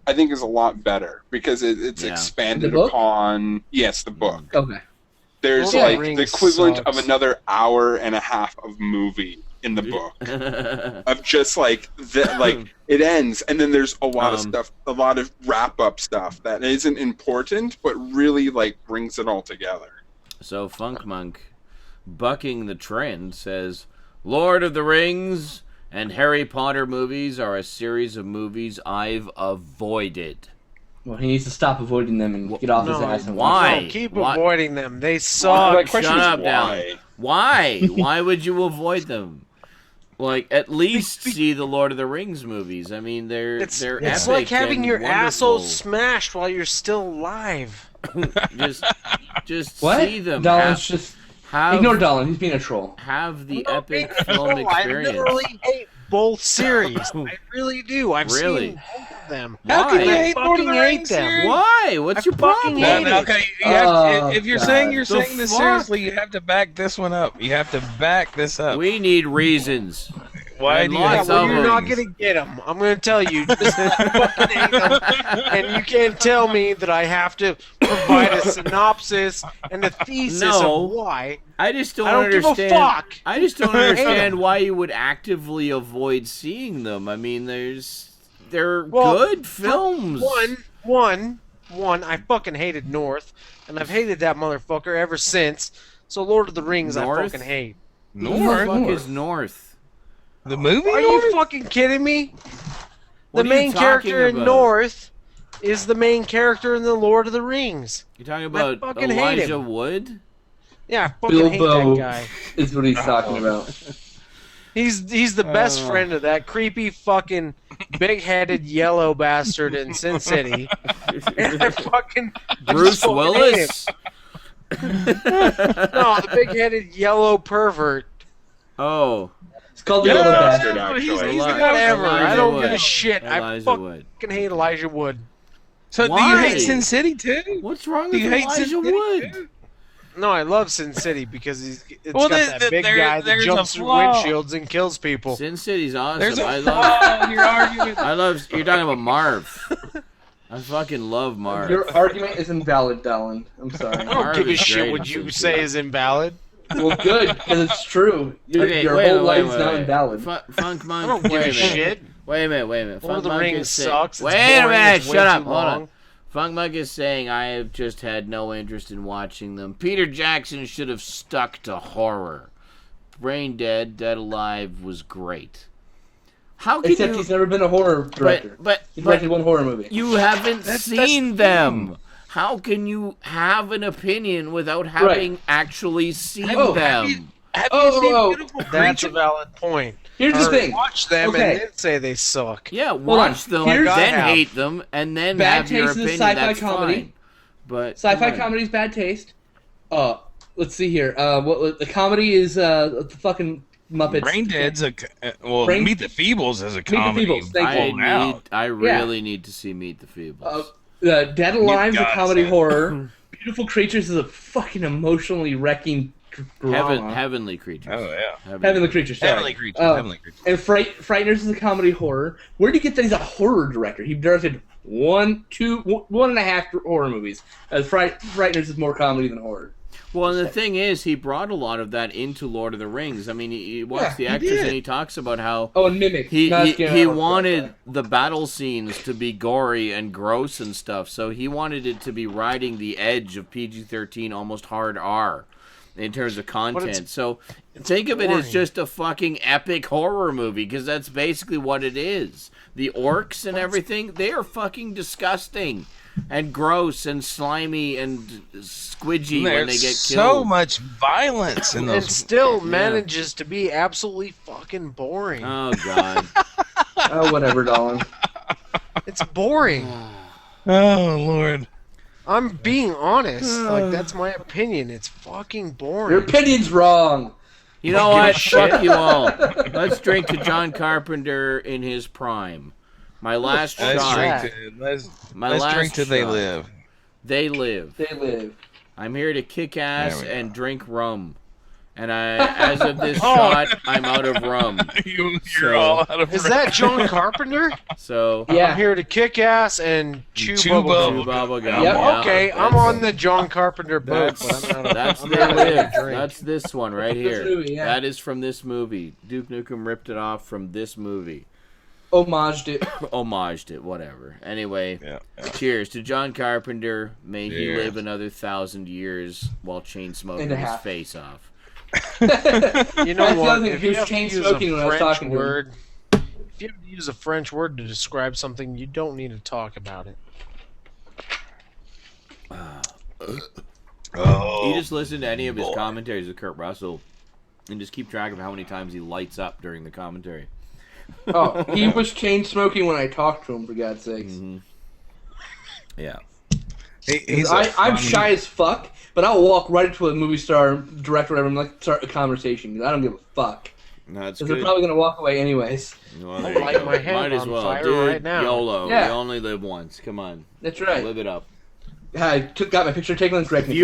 I think, is a lot better because it's Yeah. expanded The book? upon. Yes, the book. Okay. There's Lord of the like the Rings equivalent sucks. of another hour and a half of movie in the book of just like it ends, and then there's a lot of stuff, a lot of wrap up stuff that isn't important, but really like brings it all together. So Funk Monk, bucking the trend, says, Lord of the Rings and Harry Potter movies are a series of movies I've avoided. Well, he needs to stop avoiding them and get off his No, ass and why? watch. No, keep Why? avoiding them. They My suck. question Shut is up, why? Dallin. Why? Why would you avoid them? Like, at least see the Lord of the Rings movies. I mean, they're It's epic like having and your wonderful. asshole smashed while you're still alive. Just What? see them. Dolan's just have, ignore Dolan. He's being a troll. have the I'm not epic being a film troll. I experience. literally hate both series. I really do. I've Really? seen both of them. How can Why? you I hate Lord of the fucking hate Rings them. series? Why? What's your fucking problem? hate it. Okay, you have Oh, if you're God. saying you're The saying this fuck? seriously, you have to back this one up. You have to back this up. We need reasons. Why and do you lots Yeah, hate of well, Lord you're of the not Rings? gonna get them. I'm gonna tell you. Just fucking hate them. And you can't tell me that I have to provide a synopsis and a thesis No. of why. I just don't, I don't give a understand. fuck. I just don't I hate understand 'em. why you would actively avoid seeing them. I mean, they're Well, good films. One, I fucking hated North, and I've hated that motherfucker ever since. So Lord of the Rings, North? I fucking hate. Who the North? fuck is North? The movie? Are North? you fucking kidding me? What The are you main talking character in about? North is the main character in the Lord of the Rings. You're talking about fucking hate Elijah him. Wood? Yeah, I fucking hate Bilbo that guy. is what he's talking about. He's the best friend of that creepy fucking big-headed yellow bastard in Sin City. And I fucking Bruce fucking Willis? hate him. No, the big-headed yellow pervert. Oh, It's called the Yeah, Yellow bastard, Bastard. He's actually. whatever. I Elijah don't Wood. give a shit. I Elijah Wood. fucking hate Elijah Wood. So do you Why? hate Sin City too? What's wrong Do with you hate Sin Elijah City Wood? too? No, I love Sin City because it's Well, got that big guy that there's a jumps through flaw. windshields and kills people. Sin City's awesome. There's a I flaw love. in your argument. You're talking about Marv. I fucking love Marv. Your argument is invalid, Dolan. I'm sorry. I don't Marv give a is shit great what in you Sin say City. is invalid. Well, good, because it's true. Your wait whole a life minute, is now wait. invalid. Funk Monk. I don't give wait a minute. shit. Wait a minute. Lord of Funk the Monk Rings is saying. sucks. It's Wait a boring, minute. it's way Shut up. too Hold long. on. Funk Monk is saying I have just had no interest in watching them. Peter Jackson should have stuck to horror. Brain Dead, Dead Alive was great. How can Except you? he's never been a horror director. But He directed one horror movie. you haven't That's seen them. How can you have an opinion without having actually seen Oh, them? Have Oh, you seen oh, Beautiful That's a Creature? valid point. Here's the Or thing. Watch them Okay. and then say they suck. Yeah, on. watch them, Here's- then I have. hate them, and then Bad have your taste in opinion. sci-fi That's comedy. fine. But Sci-fi come on. comedy's bad taste. Let's see here. What the comedy is? The fucking Muppets. Brain Dead's a Brain- Meet the Feebles is a the comedy. Feebles, thank you. I really need to see Meet the Feebles. Dead Alive is a gotta comedy say it. horror. Beautiful Creatures is a fucking emotionally wrecking drama. Heavenly creatures. Oh yeah. Heavenly Creatures. Sorry. Heavenly Creatures. Oh. Heavenly Creatures. And Frighteners is a comedy horror. Where do you get that he's a horror director? He directed one and a half horror movies. Frighteners is more comedy than horror. Well, and the thing is, he brought a lot of that into Lord of the Rings. I mean, he watched the extras and he talks about how and Mimic. he wanted the battle scenes to be gory and gross and stuff, so he wanted it to be riding the edge of PG-13, almost hard R in terms of content. So think of it as just a fucking epic horror movie, because that's basically what it is. The orcs and everything, they are fucking disgusting. And gross and slimy and squidgy when they get killed. So much violence in those. And still manages to be absolutely fucking boring. Oh, God. Oh, whatever, darling. It's boring. Oh, Lord. I'm being honest. Like, that's my opinion. It's fucking boring. Your opinion's wrong. You know what? Fuck you all. Let's drink to John Carpenter in his prime. My last shot. Let's drink till they live. They live. They live. I'm here to kick ass and drink rum. And as of this shot, I'm out of rum. You're all out of rum. Is that John Carpenter? So I'm here to kick ass and chew bubble gum. Yep. Yeah, okay, I'm on the John Carpenter boat. That's They Live. That's this one right here. Movie, yeah. That is from this movie. Duke Nukem ripped it off from this movie. Homaged it. Whatever. Anyway, cheers to John Carpenter. May he live another 1,000 years while chain smoking his face off. You know what? If you have to chain use smoking when I was a French talking word, if you have to use a French word to describe something, you don't need to talk about it. You just listen to any of his commentaries with Kurt Russell and just keep track of how many times he lights up during the commentary. Oh, he was chain smoking when I talked to him, for God's sakes. Mm-hmm. Yeah. I'm shy as fuck, but I'll walk right into a movie star, director, whatever, and like start a conversation because I don't give a fuck. No, that's because good. they're probably gonna walk away anyways. Well, I'll light my hand might as on well, fire dude. right now. YOLO. Yeah. You only live once. Come on. That's right. Live it up. I got my picture taken and corrected. If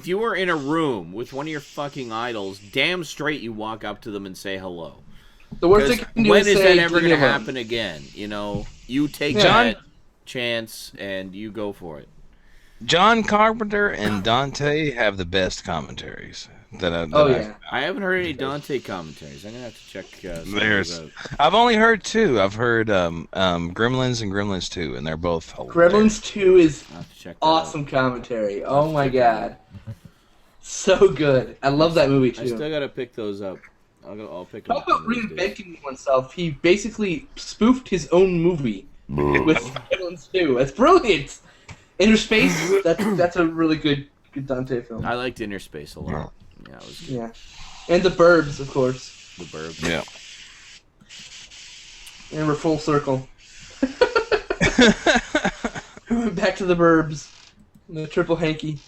you were in a room with one of your fucking idols, damn straight you walk up to them and say hello. The worst thing you can do when is is say, that ever going to "Leave me alone." happen again? You know, you take that chance and you go for it. John Carpenter and Dante have the best commentaries. I haven't heard any Dante commentaries. I'm gonna have to check. Out. I've only heard two. I've heard Gremlins and Gremlins 2, and they're both hilarious. Gremlins 2 is awesome commentary. Oh my god, so good. I love that movie too. I still gotta pick those up. I'll pick them How up. about reinventing oneself? He basically spoofed his own movie with Gremlins 2. That's brilliant. Inner Space. That's a really good Dante film. I liked Inner Space a lot. Yeah, it was good. Yeah, and The Burbs, of course. The Burbs. Yeah. And we're full circle. Back to The Burbs. The triple hanky.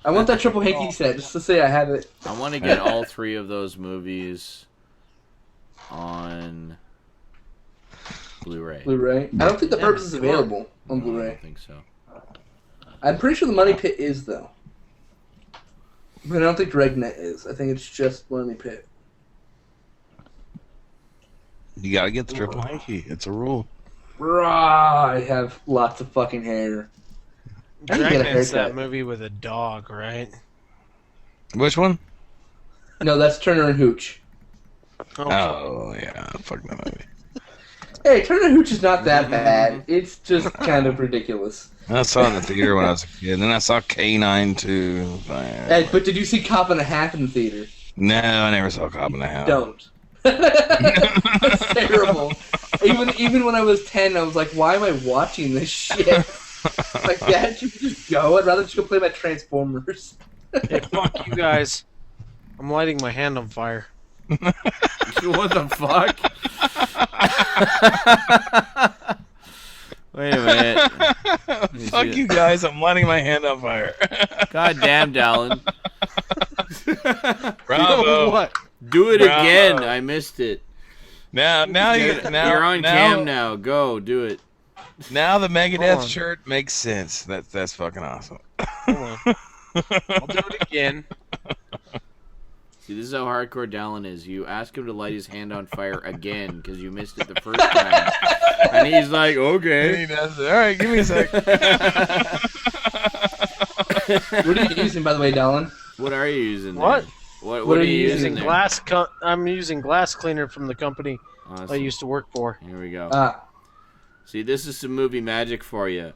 I want that triple hanky set just to say I have it. I want to get all three of those movies on Blu-ray. Blu-ray. I don't think The Burbs is available on Blu-ray. I don't think so. I'm pretty sure the Money Pit is though. But I don't think Dragnet is. I think it's just Money Pit. You gotta get the triple hanky. It's a rule. Rah, I have lots of fucking hair. I need to get a Dragnet's that haircut. movie with a dog, right? Which one? No, that's Turner and Hooch. Oh, yeah. Fuck that movie. Hey, Turner and Hooch is not that bad. It's just kind of ridiculous. I saw it in the theater when I was a kid. And then I saw K9 too. Hey, but did you see Cop and a Half in the theater? No, I never saw Cop and a Half. Don't. That's terrible. Even when I was 10, I was like, why am I watching this shit? Like, Dad, you could just go. I'd rather just go play my Transformers. Hey, fuck you guys. I'm lighting my hand on fire. What the fuck? Wait a minute. Fuck you guys, I'm lighting my hand on fire. God damn, Dallin. Bravo. What? Do it Bravo. again. I missed it. Now You're on cam now. Go, do it. Now the Hold Megadeth on. shirt makes sense. That's fucking awesome. Hold on. I'll do it again. See, this is how hardcore Dallin is. You ask him to light his hand on fire again because you missed it the first time. And he's like, okay. He does it. All right, give me a sec. What are you using, by the way, Dallin? What are you using? There? What? What are you using? There? I'm using glass cleaner from the company Awesome. I used to work for. Here we go. See, this is some movie magic for you.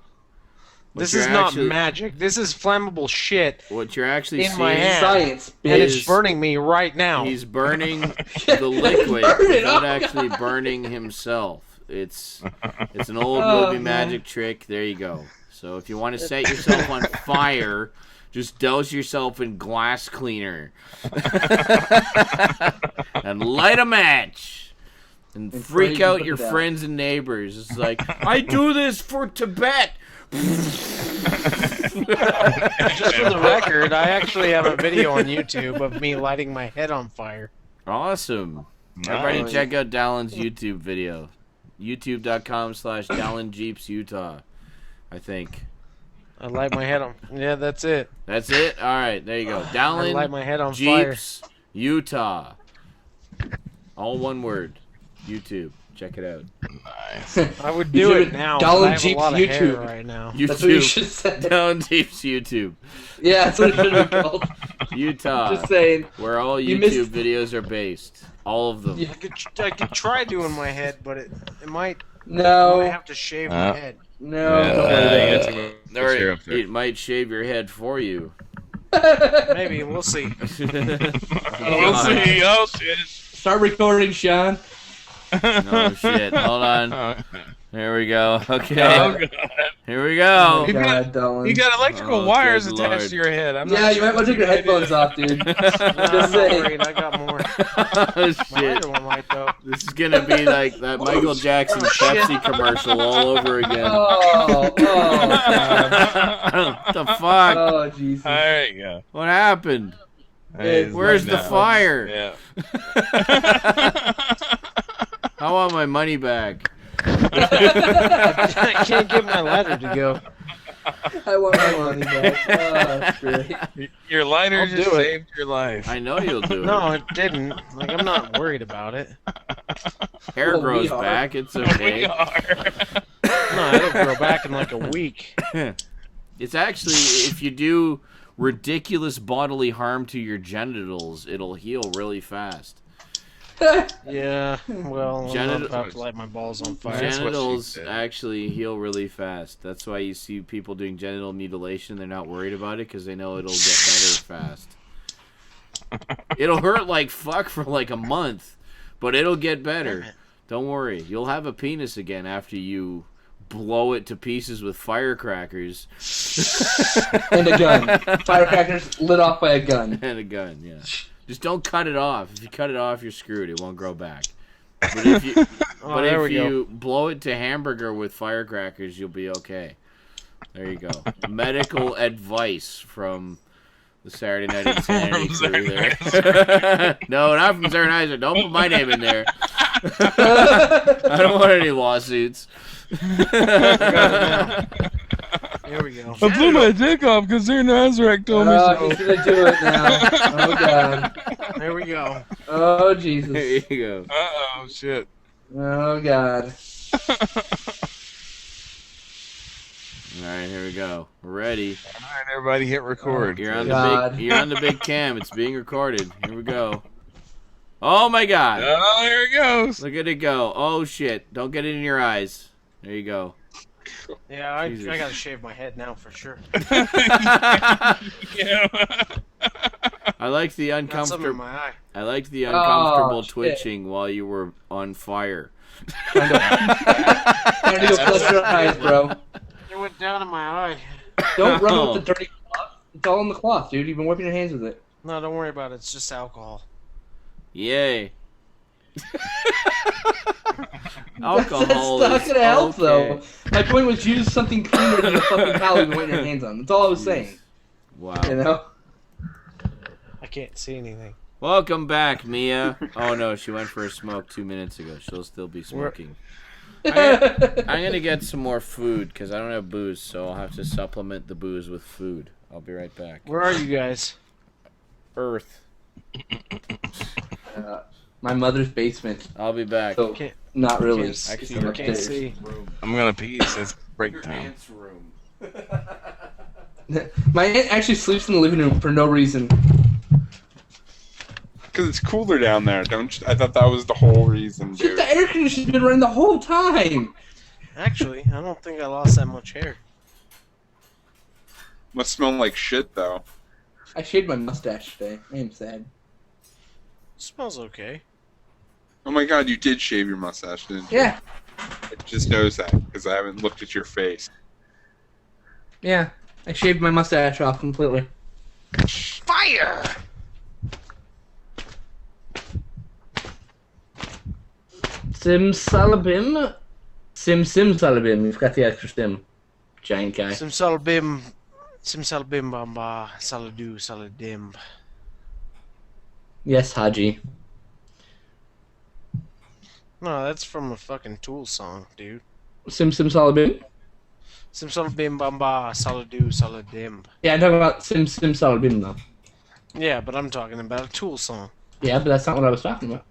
This is not magic. This is flammable shit. What you're actually in seeing my hand, science, and it's burning me right now. He's burning the liquid without actually burning himself. It's an old movie magic trick. There you go. So if you want to set yourself on fire, just douse yourself in glass cleaner and light a match and freak out your friends and neighbors. It's like, I do this for Tibet. Just for the record, I actually have a video on YouTube of me lighting my head on fire. Awesome. Everybody check out Dallin's YouTube video. YouTube.com/DallinJeepsUtah, I think. I light my head on. Yeah, that's it. That's it? Alright, there you go. Dallin I light my head on Jeeps, Utah. All one word. YouTube. Check it out. Nice. I would do it now. Dallin I have Jeeps a lot of hair YouTube right now. YouTube. That's what you should say. Dallin Jeeps YouTube. Yeah, that's what it should have been called. Utah. Just saying. Where all You YouTube missed- videos are based. All of them. Yeah. I could try doing my head, but it might. I No. might have to shave my head. No. It might shave your head for you. Maybe we'll see. We'll see. Oh shit. Start recording, Sean. No shit. Hold on. There we go. Okay. Oh, God. Here we go. Oh, God, Dallin. You got electrical Oh, wires good attached Lord. to your head. I'm Yeah, not you might want to take your headphones off, dude. No, Just I'm not saying. worried. I got more. Oh, My shit. other one light though. This is gonna be like that Michael Jackson Pepsi commercial all over again. Oh, God. What the fuck? Oh, Jesus. There you go. What happened? Hey, Where's right the now. fire? Yeah. I want my money back. I can't get my ladder to go. I want my money back. Oh, that's great. Your lighter I'll just do it. saved your life. I know you'll do it. No, it didn't. Like I'm not worried about it. Hair Well, we grows are. back. It's We okay. are. No, it'll grow back in like a week. It's actually, if you do ridiculous bodily harm to your genitals, it'll heal really fast. Yeah. Well, I'm Genital- about to light my balls on fire. That's what she Genitals said. actually heal really fast. That's why you see people doing genital mutilation. They're not worried about it because they know it'll get better fast. It'll hurt like fuck for like a month, but it'll get better. Don't worry. You'll have a penis again after you blow it to pieces with firecrackers. And a gun. Firecrackers lit off by a gun. And a gun, yeah. Just don't cut it off. If you cut it off, you're screwed. It won't grow back. But if you, Oh, there we go. blow it to hamburger with firecrackers, you'll be okay. There you go. Medical advice from the Saturday Night Insanity crew there. No, not from Saturday Night. Don't put my name in there. I don't want any lawsuits. Here we go. I blew my dick off because their Nazareth told me Oh, he's gonna do it now. Oh, God. There we go. Oh, There Jesus. you go. Uh-oh, shit. Oh, God. All right, here we go. We're ready. All right, everybody hit record. You're on God. the big. You're on the big cam. It's being recorded. Here we go. Oh my God! Oh, there it goes. Look at it go. Oh shit! Don't get it in your eyes. There you go. Yeah, I Jesus. gotta shave my head now for sure. Yeah. I liked the Got something in uncomfortable. my eye. I liked the uncomfortable shit. twitching while you were on fire. Trying to go flush your eyes, bro. It went down in my eye. Don't rub it with the dirty cloth. It's all in the cloth, dude. You've been wiping your hands with it. No, don't worry about it. It's just alcohol. Yay! Alcohol That's not is gonna help, okay. though. My point was use something cleaner than the fucking towel you've been wiping your hands on. That's all I was saying. Wow. You know? I can't see anything. Welcome back, Mia. Oh no, she went for a smoke 2 minutes ago. She'll still be smoking. I'm gonna get some more food because I don't have booze, so I'll have to supplement the booze with food. I'll be right back. Where are you guys? Earth. My mother's basement. I'll be back. So, Can't- not really. Can't, Actually, I your can't upstairs. see. Room. I'm gonna pee. It's break Your time. aunt's room. My aunt actually sleeps in the living room for no reason. Because it's cooler down there. Don't you? I thought that was the whole reason, Shit, dude. the air conditioner's been running the whole time. Actually, I don't think I lost that much hair. Must smell like shit, though. I shaved my mustache today. I am sad. Smells okay. Oh my god, you did shave your mustache, didn't you? Yeah. I just noticed that because I haven't looked at your face. Yeah. I shaved my mustache off completely. Fire! Simsalabim. Simsalabim. You've got the extra sim. Giant guy. Simsalabim bamba, saladu, saladim. Yes, Haji. No, that's from a fucking Tool song, dude. Simsalabim? Simsalabim bamba, saladu, saladim. Yeah, I'm talking about Simsalabim though. Yeah, but I'm talking about a Tool song. Yeah, but that's not what I was talking about.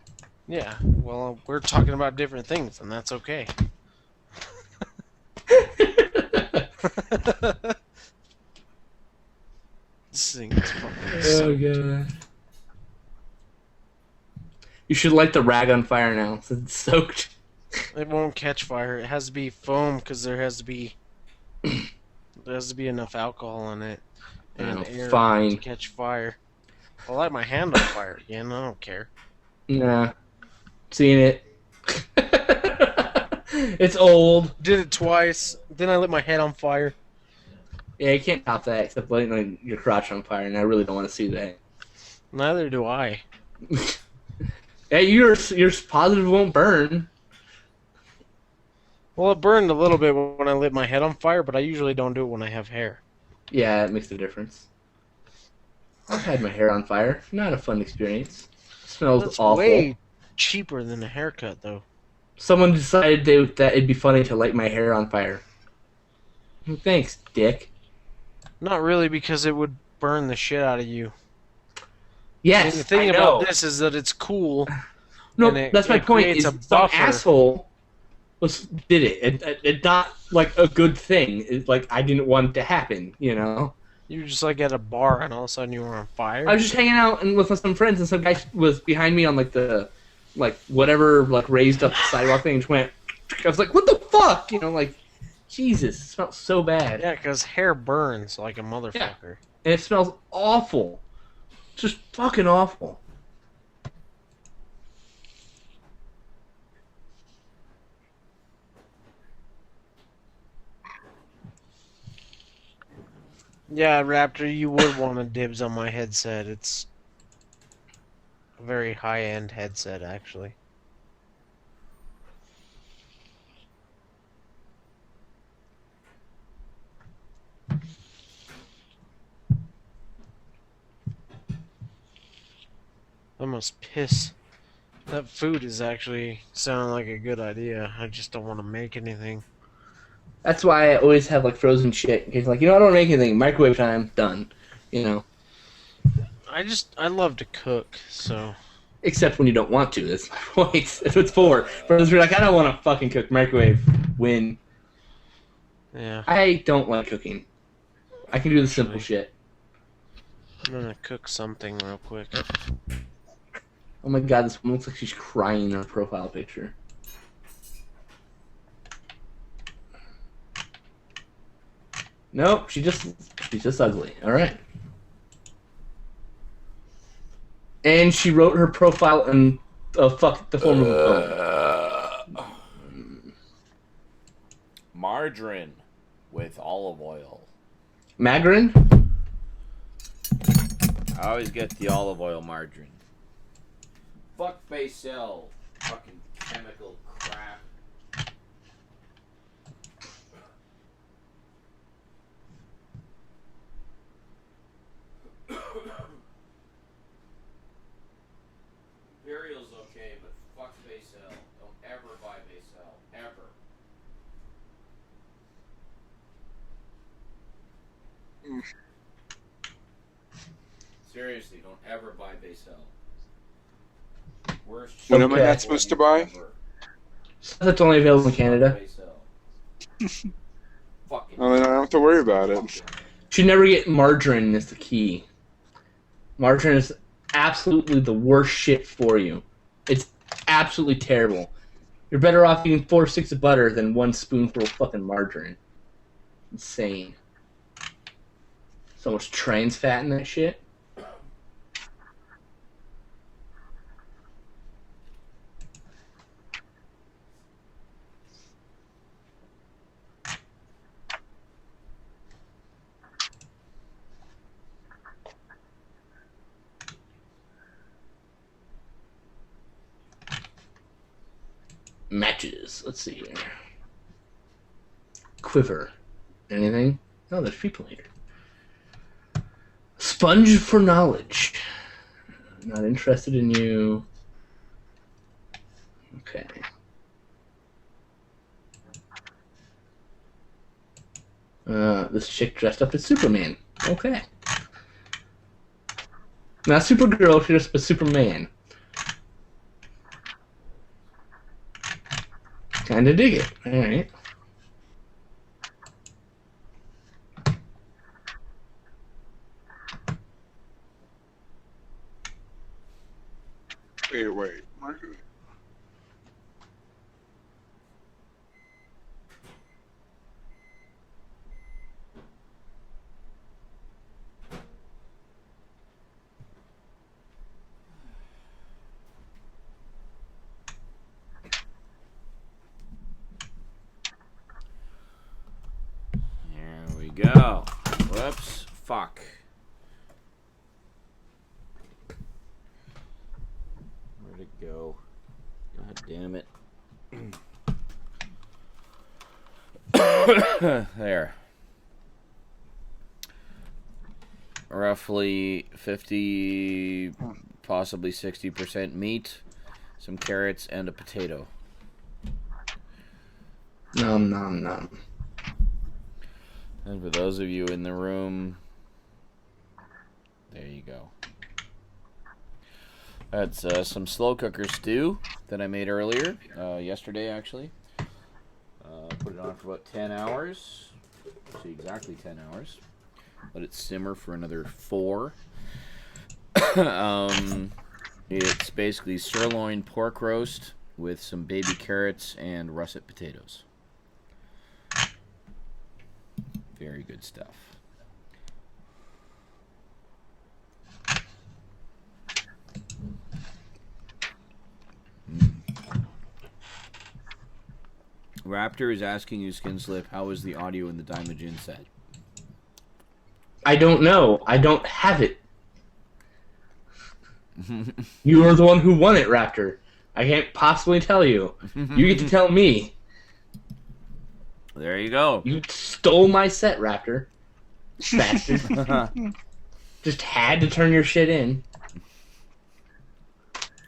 Yeah, well, we're talking about different things, and that's okay. This thing is fucking Oh god. You should light the rag on fire now, since it's soaked. It won't catch fire. It has to be foam because there has to be enough alcohol in it and Oh, air fine. to catch fire. I'll light my hand on fire again. I don't care. Nah. Seen it. It's old. Did it twice. Then I lit my head on fire. Yeah, you can't top that except lighting your crotch on fire, and I really don't want to see that. Neither do I. Yeah, you're positive it won't burn. Well, it burned a little bit when I lit my head on fire, but I usually don't do it when I have hair. Yeah, it makes a difference. I've had my hair on fire. Not a fun experience. Smells That's awful. way cheaper than a haircut, though. Someone decided that it'd be funny to light my hair on fire. Thanks, dick. Not really, because it would burn the shit out of you. Yes, And the thing I know. about this is that it's cool. No, and that's my it point. creates Is a some buffer. asshole did it. It's not like a good thing. It's like I didn't want it to happen. You know. You were just like at a bar, and all of a sudden you were on fire. I was just hanging out and with some friends, and some guy was behind me on whatever raised up the sidewalk thing, and just went. I was like, "What the fuck?" You know, like, Jesus, it smells so bad. Yeah, because hair burns like a motherfucker. And it smells awful. Just fucking awful. Yeah, Raptor, you would want to dibs on my headset. It's a very high-end headset, actually. I must piss. That food is actually sounding like a good idea. I just don't want to make anything. That's why I always have frozen shit. Because I don't want to make anything. Microwave time, done. You know. I love to cook, so. Except when you don't want to. That's my point. That's what it's for. For those who are like, I don't want to fucking cook. Microwave. Win. Yeah. I don't like cooking. I can do the simple shit. I'm gonna cook something real quick. Oh my god, this woman looks like she's crying in her profile picture. Nope, she's just ugly. All right. And she wrote her profile in the form of a poem. Margarine with olive oil. Margarine? I always get the olive oil margarine. Fuck Basil. Fucking chemical crap. Imperial's okay, but fuck Basil. Don't ever buy Basil. Ever. Seriously, don't ever buy Basil. Worst When am I Okay. not supposed to buy? ever. That's only available in Canada. Basil. Fucking. Oh, then I don't have to worry about it. Should never get margarine is the key. Margarine is absolutely the worst shit for you. It's absolutely terrible. You're better off eating 4 sticks of butter than 1 spoonful of fucking margarine. Insane. So much trans fat in that shit. Matches. Let's see here. Quiver. Anything? Oh, there's people here. Sponge for knowledge. Not interested in you. Okay. This chick dressed up as Superman. Okay. Not Supergirl, she's just a Superman. Kinda dig it. Alright. Wait. There we go. Whoops. Fuck. Where'd it go? God damn it. There. Roughly 50, possibly 60% meat, some carrots, and a potato. Nom nom nom. And for those of you in the room, there you go. That's some slow cooker stew that I made earlier, yesterday actually. Put it on for about 10 hours, actually exactly 10 hours. Let it simmer for another 4. It's basically sirloin pork roast with some baby carrots and russet potatoes. Very good stuff. Raptor is asking you, Skinslip, how is the audio in the Daimajin set? I don't know. I don't have it. You are the one who won it, Raptor. I can't possibly tell you. You get to tell me. There you go. You stole my set, Raptor. Bastard. Just had to turn your shit in.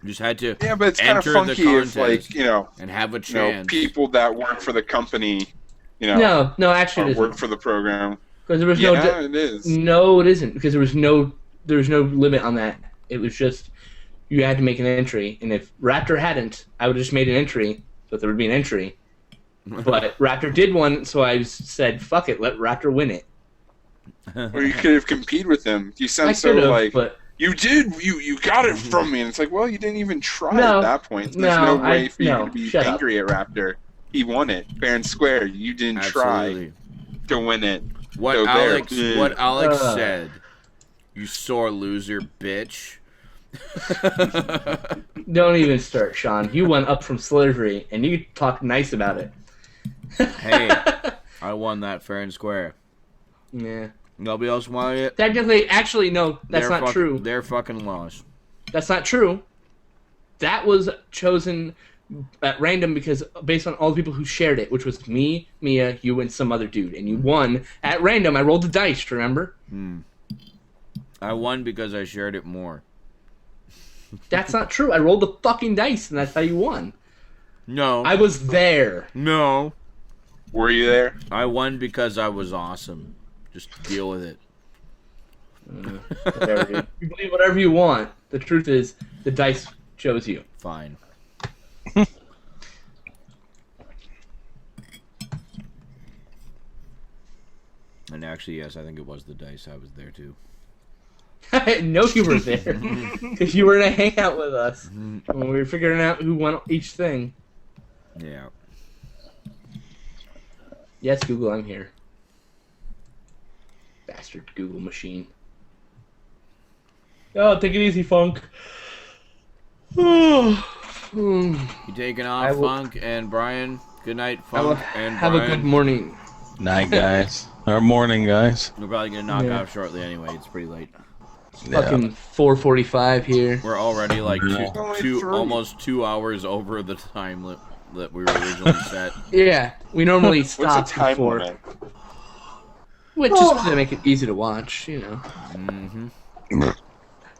Just had to Yeah, but it's kind of enter the funky if, contest like, and have a chance. people that work for the company, No, actually, it or work isn't. for the program. Because there was Yeah, it is. No, it isn't. Because there was no limit on that. It was just you had to make an entry, and if Raptor hadn't, I would have just made an entry, so there would be an entry. But Raptor did one, so I said, "Fuck it, let Raptor win it." Or you could have competed with him. You I sound so could have, like but you did. You got it from me, and it's like, well, you didn't even try No, at that point. There's no, no way for you no, to be shut up. angry at Raptor. He won it fair and square. You didn't Absolutely. try to win it. What So there. Alex said, you sore loser, bitch. don't even start, Sean. You went up from slavery, and you talk nice about it. Hey, I won that fair and square. Yeah. Nobody else wanted it. Technically, actually, no, that's not true. They're fucking lost. That's not true. That was chosen at random because based on all the people who shared it, which was me, Mia, you, and some other dude, and you won at random. I rolled the dice. Remember? I won because I shared it more. That's not true. I rolled the fucking dice, and that's how you won. No. I was there. No. Were you there? I won because I was awesome. Just deal with it. Whatever, dude. You believe whatever you want. The truth is, the dice chose you. Fine. And actually, yes, I think it was the dice. I was there too. No, you were there. Because you were in a hangout with us when we were figuring out who won each thing. Yeah. Yes, Google, I'm here. Bastard Google machine. Oh, take it easy, Funk. You taking off, Funk and Brian? Good night, Funk and have Brian. a good morning. Night, guys. Or morning, guys. We're probably gonna knock off shortly anyway. It's pretty late. Fucking 4:45 here. We're already like almost 2 hours over the time that we were originally set. Yeah, we normally stop What's the time before. limit? Which is to make it easy to watch, you know. Mm-hmm.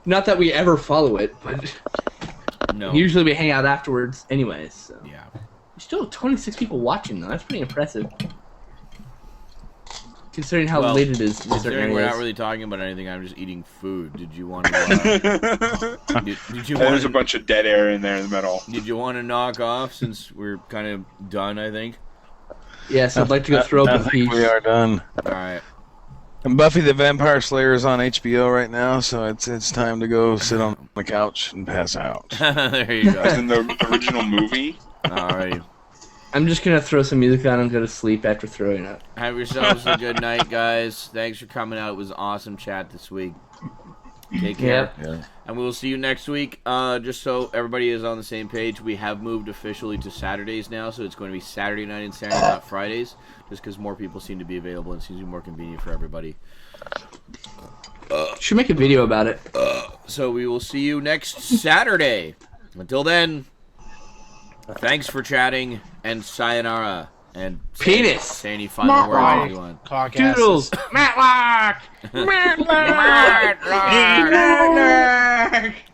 Not that we ever follow it, but No. usually we hang out afterwards anyways. So. Yeah. There's still 26 people watching, though. That's pretty impressive. Considering how late it is in certain Considering we're areas. not really talking about anything, I'm just eating food. Did you want to? Did you There's a want? bunch of dead air in there in the middle. Did you want to knock off since we're kind of done? I think. Yes, I'd like to go throw up I a think piece. we are done. All right. And Buffy the Vampire Slayer is on HBO right now, so it's time to go sit on the couch and pass out. There you go. As in the original movie. All right. I'm just gonna throw some music on and go to sleep after throwing up. Have yourselves a good night, guys. Thanks for coming out. It was an awesome chat this week. Take care. Yeah. And we will see you next week. Just so everybody is on the same page, we have moved officially to Saturdays now, so it's going to be Saturday night InSaNiTy, not Fridays, just because more people seem to be available and it seems to be more convenient for everybody. Should make a video about it. So we will see you next Saturday. Until then, thanks for chatting, and sayonara. And Penis. Say any final words if you want. Cock Doodles! Matlock! Matlock!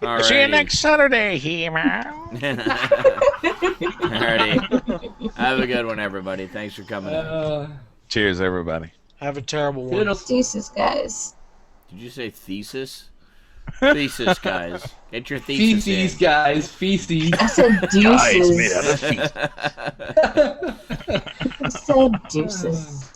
Alrighty. See you next Saturday, He-Man. Alrighty. Have a good one, everybody. Thanks for coming in. Cheers, everybody. Have a terrible one. Doodles. Deuces, guys. Did you say thesis? Thesis, guys. Get your thesis Feces, in. guys. Feces. I said deuces. made out of feet. I said deuces.